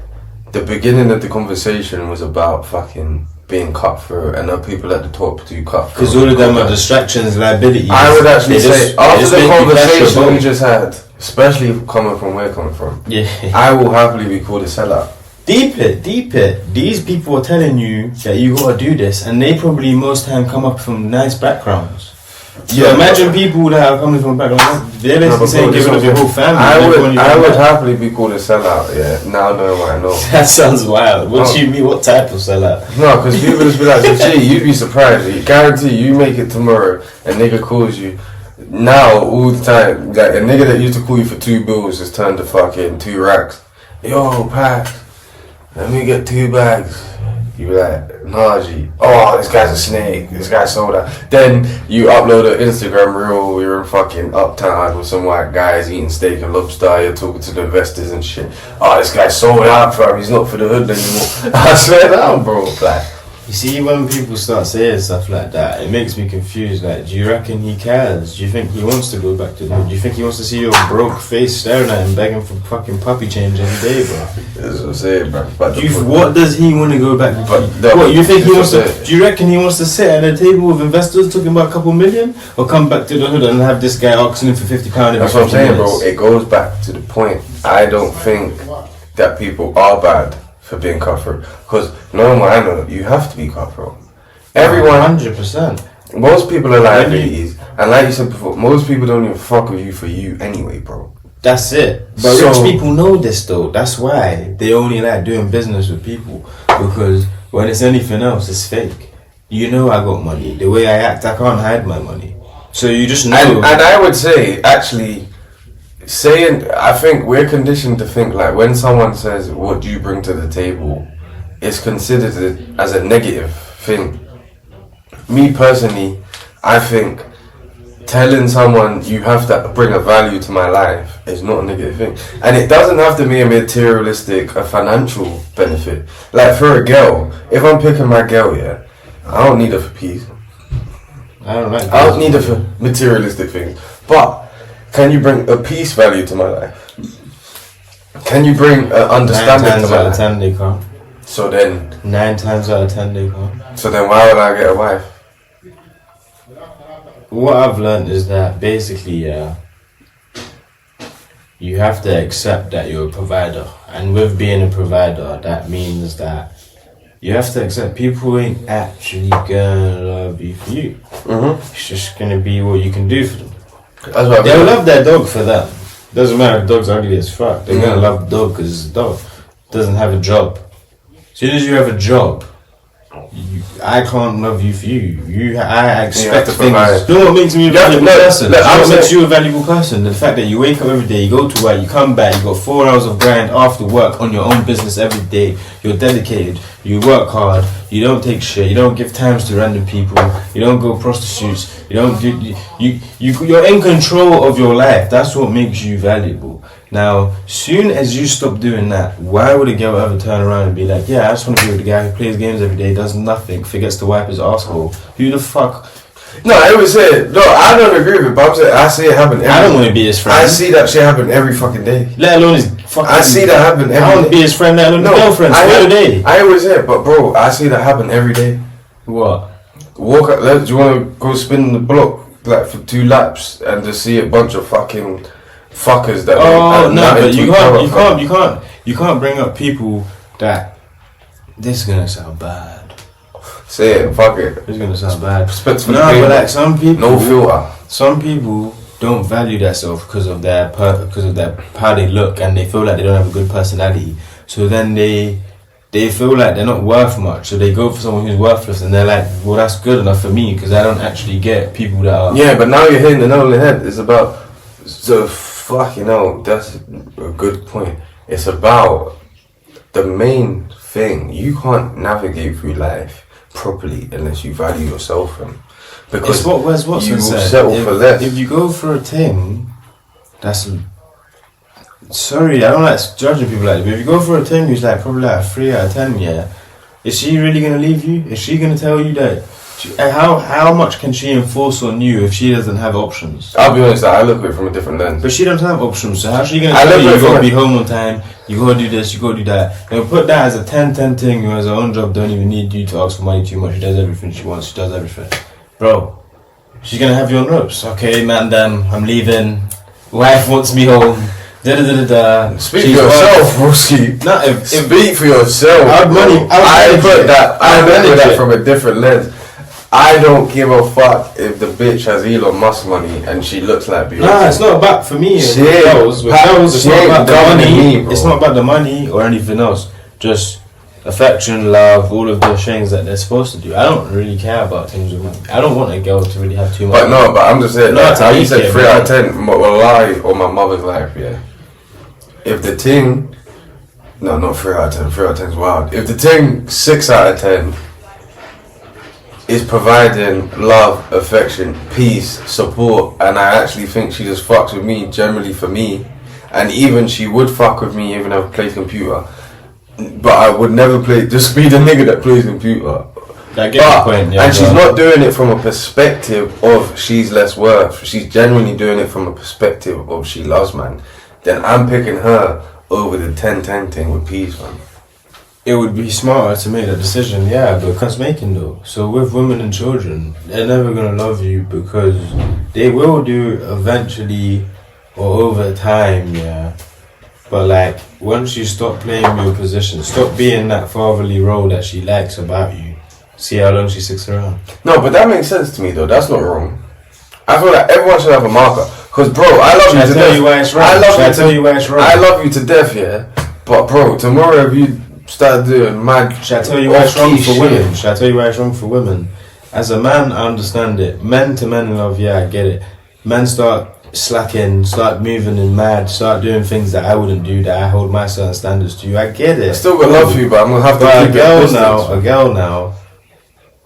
the beginning of the conversation was about fucking being cutthroat and the people at the top do cutthroat. Because all of them are distractions, liabilities. I would actually They say, just- after they just the make you clash your conversation we bones. just had, especially coming from where we're coming from, Yeah. I will happily be called a sellout. Deep it. These people are telling you that you gotta do this, and they probably most time come up from nice backgrounds. So imagine people that are coming from backgrounds. They're basically saying give up your whole family. I would happily be called a sellout, yeah. Now knowing what I know. That sounds wild. What do you mean? What type of sellout? No, because people just be like, gee, you'd be surprised. You guarantee you make it tomorrow, a nigga calls you. Now, all the time, like a nigga that used to call you for 2 bills has turned to fucking 2 racks. Yo, Pat, let me get 2 bags. You be like, nah, G. Oh, this guy's a snake. This guy sold out. Then you upload an Instagram reel. You're in fucking Uptown with some white guys eating steak and lobster. You're talking to the investors and shit. Oh, this guy sold out, fam. He's not for the hood anymore. I swear down, bro. Like, You see, when people start saying stuff like that, it makes me confused. Like, do you reckon he cares? Do you think he wants to go back to the hood? Do you think he wants to see your broke face staring at him, begging for fucking puppy change every day, bro? that's what I'm saying, bro. But What does he want to go back? What you think he wants to? Do you reckon he wants to sit at a table with investors talking about a couple million, or come back to the hood and have this guy asking him for £50? That's what I'm saying, bro. It goes back to the point. I don't think that people are bad for being cutthroat, because knowing what I know, you have to be cutthroat. Everyone, 100%. most people are liabilities, and like you said before, most people don't even fuck with you for you anyway, bro. That's it. But rich people know this though. That's why they only like doing business with people, because when it's anything else, it's fake. You know I got money. The way I act, I can't hide my money. So you just know. And I would say, actually, I think we're conditioned to think like when someone says, "What do you bring to the table?" it's considered as a negative thing. Me personally, I think telling someone you have to bring a value to my life is not a negative thing, and it doesn't have to be a materialistic, a financial benefit. Like for a girl, if I'm picking my girl, yeah, I don't need her for peace. I don't like. I don't need her for materialistic things, but can you bring a peace value to my life? Can you bring understanding 9 to times my out of life? 10 they can't. So then, 9 times out of 10 they can't. so then, why would I get a wife? What I've learned is that basically, you have to accept that you're a provider, and with being a provider, that means that you have to accept people ain't actually gonna love you for you. It's just gonna be what you can do for them. That's what I They'll mean. love their dog for them. Doesn't matter if the dog's ugly as fuck. They're gonna love the dog because it's a dog. Doesn't have a job. As soon as you have a job, I can't love you for you. I expect to things. provide. You know what makes me a You have to- valuable look, person? look, You know I'm what makes saying- you a valuable person? The fact that you wake up every day, you go to work, you come back, you got 4 hours of grind after work on your own business every day. You're dedicated. You work hard. You don't take shit. You don't give times to random people. You don't go prostitutes. You don't do. You're in control of your life. That's what makes you valuable. Now, soon as you stop doing that, why would a girl ever turn around and be like, yeah, I just want to be with the guy who plays games every day, does nothing, forgets to wipe his asshole? Who the fuck? No, I would say no. I don't agree with it, but I'm saying I see it happen. I don't want to be his friend. I see that shit happen every fucking day. Let alone his fucking. I see that happen every I want to day. be his friend, let alone his girlfriend. Every day. I always say it, but bro, I see that happen every day. What? Walk up. Do you want to go spin the block? like for 2 laps and just see a bunch of fucking fuckers that. Oh that no, nothing but to you each other can't, from. you can't bring up people that. This is gonna sound bad. Say it, fuck it. It's gonna sound bad. Respect for No, the game, but like some people, no filter. some people don't value themselves because of their how they look, and they feel like they don't have a good personality. So then they feel like they're not worth much. So they go for someone who's worthless, and they're like, well, that's good enough for me because I don't actually get people that are. Yeah, but now you're hitting the nail on the head. It's about so fucking hell. That's a good point. It's about the main thing. You can't navigate through life properly unless you value yourself, because It's what Wes Watson you will said. settle if, for less. If you go for a thing, that's. Sorry, I don't like judging people like that, but if you go for a thing who's like probably like a 3 out of 10, yeah, is she really gonna leave you? Is she gonna tell you that? How much can she enforce on you if she doesn't have options? I'll be honest, I look at it from a different lens. But she doesn't have options, so how's she gonna I tell you look at it you gotta from be home on time, you gotta do this, you gotta do that? They'll put that as a 10-10 thing, who has her own job, don't even need you to ask for money too much, she does everything she wants, she does everything. Bro, she's gonna have you on ropes. Okay, man, I'm leaving, wife wants me home, da-da-da-da-da. Speak for yourself, Broski. No, if Speak for yourself. I would bro. I manage put it. that. I I would look at manage that it. from a different lens. I don't give a fuck if the bitch has Elon Musk money and she looks like Beyonce. Nah, it's not about, for me, Shit. with girls, it's She not ain't about the governing money, me, bro. it's not about the money or anything else, just affection, love, all of the things that they're supposed to do. I don't really care about things with money. I don't want a girl to really have too much. But I'm just saying, No, like, it's how you easy, said 3 bro. out of 10, will lie on my mother's life, yeah. If the thing, no, not 3 out of 10, 3 out of 10 is wild. If the thing 6 out of 10 is providing love, affection, peace, support, and I actually think she just fucks with me generally for me, and even she would fuck with me even if I play computer, but I would never just be the nigga that plays computer. I get your point, yeah, And she's bro. not doing it from a perspective of she's less worth. She's genuinely doing it from a perspective of she loves man. Then I'm picking her over the 10-10 thing with peace, man. It would be smarter to make that decision, yeah, but it's making though. So with women and children, they're never gonna love you because they will do eventually or over time, yeah. But like once you stop playing your position, stop being that fatherly role that she likes about you, see how long she sticks around. No, but that makes sense to me though. That's not wrong. I feel like everyone should have a marker. Cause bro, I love Should you I to tell death. you why it's wrong? I love Should you I to- tell you why it's wrong? I love you to death, yeah. But bro, tomorrow if you start doing mad, Should I tell you why it's wrong off-key for shit. women? Should I tell you why it's wrong for women? As a man, I understand it. Men to men love, yeah, I get it. Men start slacking, start moving and mad, start doing things that I wouldn't do, that I hold my certain standards to. I get it. I still got love for you, but I'm gonna have to But keep it a girl now,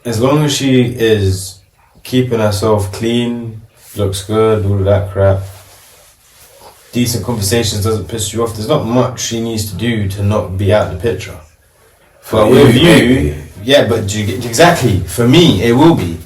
as long as she is keeping herself clean, looks good, all of that crap, decent conversations, doesn't piss you off, there's not much she needs to do to not be out the picture. But with you, yeah, but do you get, exactly, for me, it will be.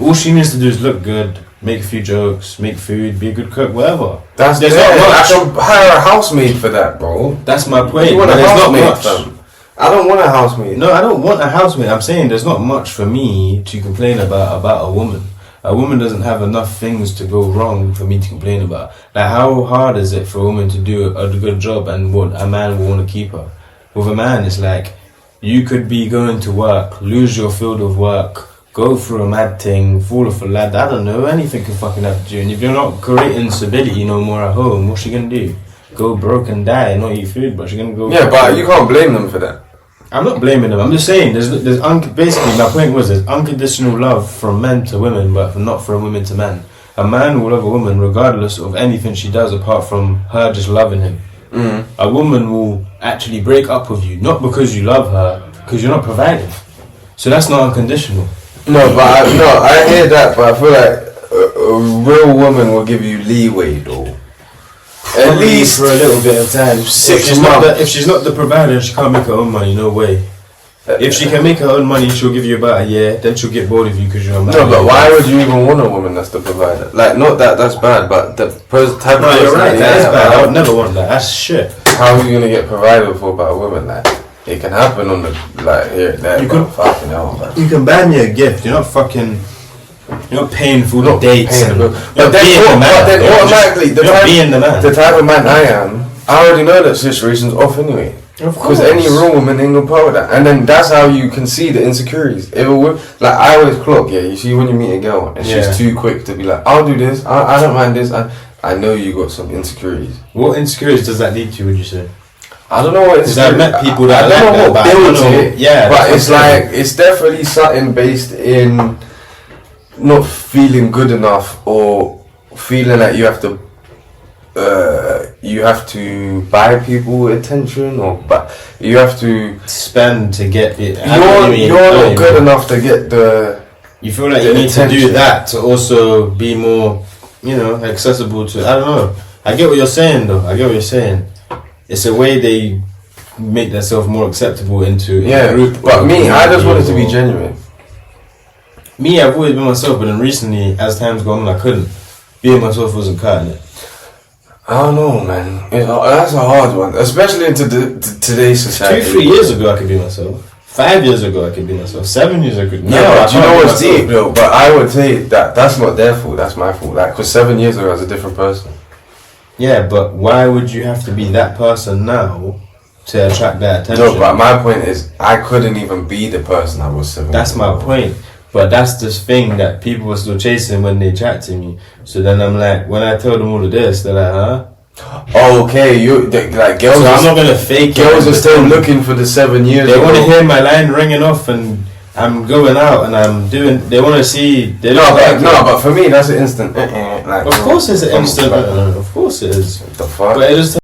All she needs to do is look good, make a few jokes, make food, be a good cook, whatever. That's There's there. not I much. can hire a housemaid for that, bro. That's my point. You want but a there's not housemaid, much. fam? I don't want a housemaid. No, I don't want a housemaid. I'm saying there's not much for me to complain about a woman. A woman doesn't have enough things to go wrong for me to complain about. Like, how hard is it for a woman to do a good job and what a man will want to keep her? With a man, it's like, you could be going to work, lose your field of work, go through a mad thing, fall off a ladder, I don't know, anything can fucking happen to you. And if you're not creating stability no more at home, what's she gonna do? Go broke and die and not eat food, but she's gonna go... Yeah, but you can't blame them for that. I'm not blaming them. I'm just saying basically my point was there's unconditional love from men to women, but not from women to men. A man will love a woman regardless of anything she does apart from her just loving him. A woman will actually break up with you, not because you love her, because you're not providing. So that's not unconditional. No, but I hear that, but I feel like a real woman will give you leeway, though. At Probably least for a little bit of time. 6 months. If she's not the provider, she can't make her own money. No way. If she can make her own money, she'll give you about a year. Then she'll get bored of you because you're a man. No, but why would you even want a woman that's the provider? Like, not that that's bad, but the type No, of you're right. personality That is I bad. I have, would never want that. That's shit. how are you gonna get provided for by a woman? Like, it can happen on the, like, here and there, You but could- fucking hell, man. You can buy me a gift. You're not fucking You're not paying for the Not dates. paying And the bill. But then, being the man. but then You're just- automatically, you're not being the man. the type of man I am, I already know that situation's off anyway. Of Because course. any real woman ain't gonna part with that. And then that's how you can see the insecurities. If it were, like, I always clock, yeah, you see when you meet a girl and Yeah. she's too quick to be like, I'll do this, I don't mind this, I know you got some insecurities. What insecurities does that lead to, would you say? I don't know what Because I've met people that I don't like know that, what but I don't builds know- it. yeah, but that's it's what I'm like it's definitely something based in not feeling good enough or feeling like you have to buy people attention or but you have to. Spend to get it. You're not good enough to get the. You feel like the you need to do attention. that to also be more, accessible to. I don't know. I get what you're saying, though. I get what you're saying. It's a way they make themselves more acceptable into a Yeah, group. but me, I just wanted to be or- genuine. Me, I've always been myself, but then recently, as time's gone on, I couldn't. Being myself wasn't cutting it. I don't know, man. That's a hard one, especially into today's society. 2-3 years ago, I could be myself. 5 years ago, I could be myself. 7 years ago, I could. Yeah, Now, I but you can't know be what's myself. deep though? But I would say that that's not their fault, that's my fault. Like, because 7 years ago I was a different person. Yeah, but why would you have to be that person now to attract that attention? No, but my point is, I couldn't even be the person I was 7 That's years my ago. point. But that's the thing that people were still chasing when they chat to me. So then I'm like, when I tell them all of this, they're like, huh? Oh, okay, like girls. So I'm are, not gonna fake it. girls are and still pretend. looking for the 7 years. They want to ago. hear my line ringing off, and I'm going out, and I'm doing. They want to see. They don't like it. But for me that's an instant. Like, Of course, it's an come on, instant. like, Of course, it is. the fuck. But it just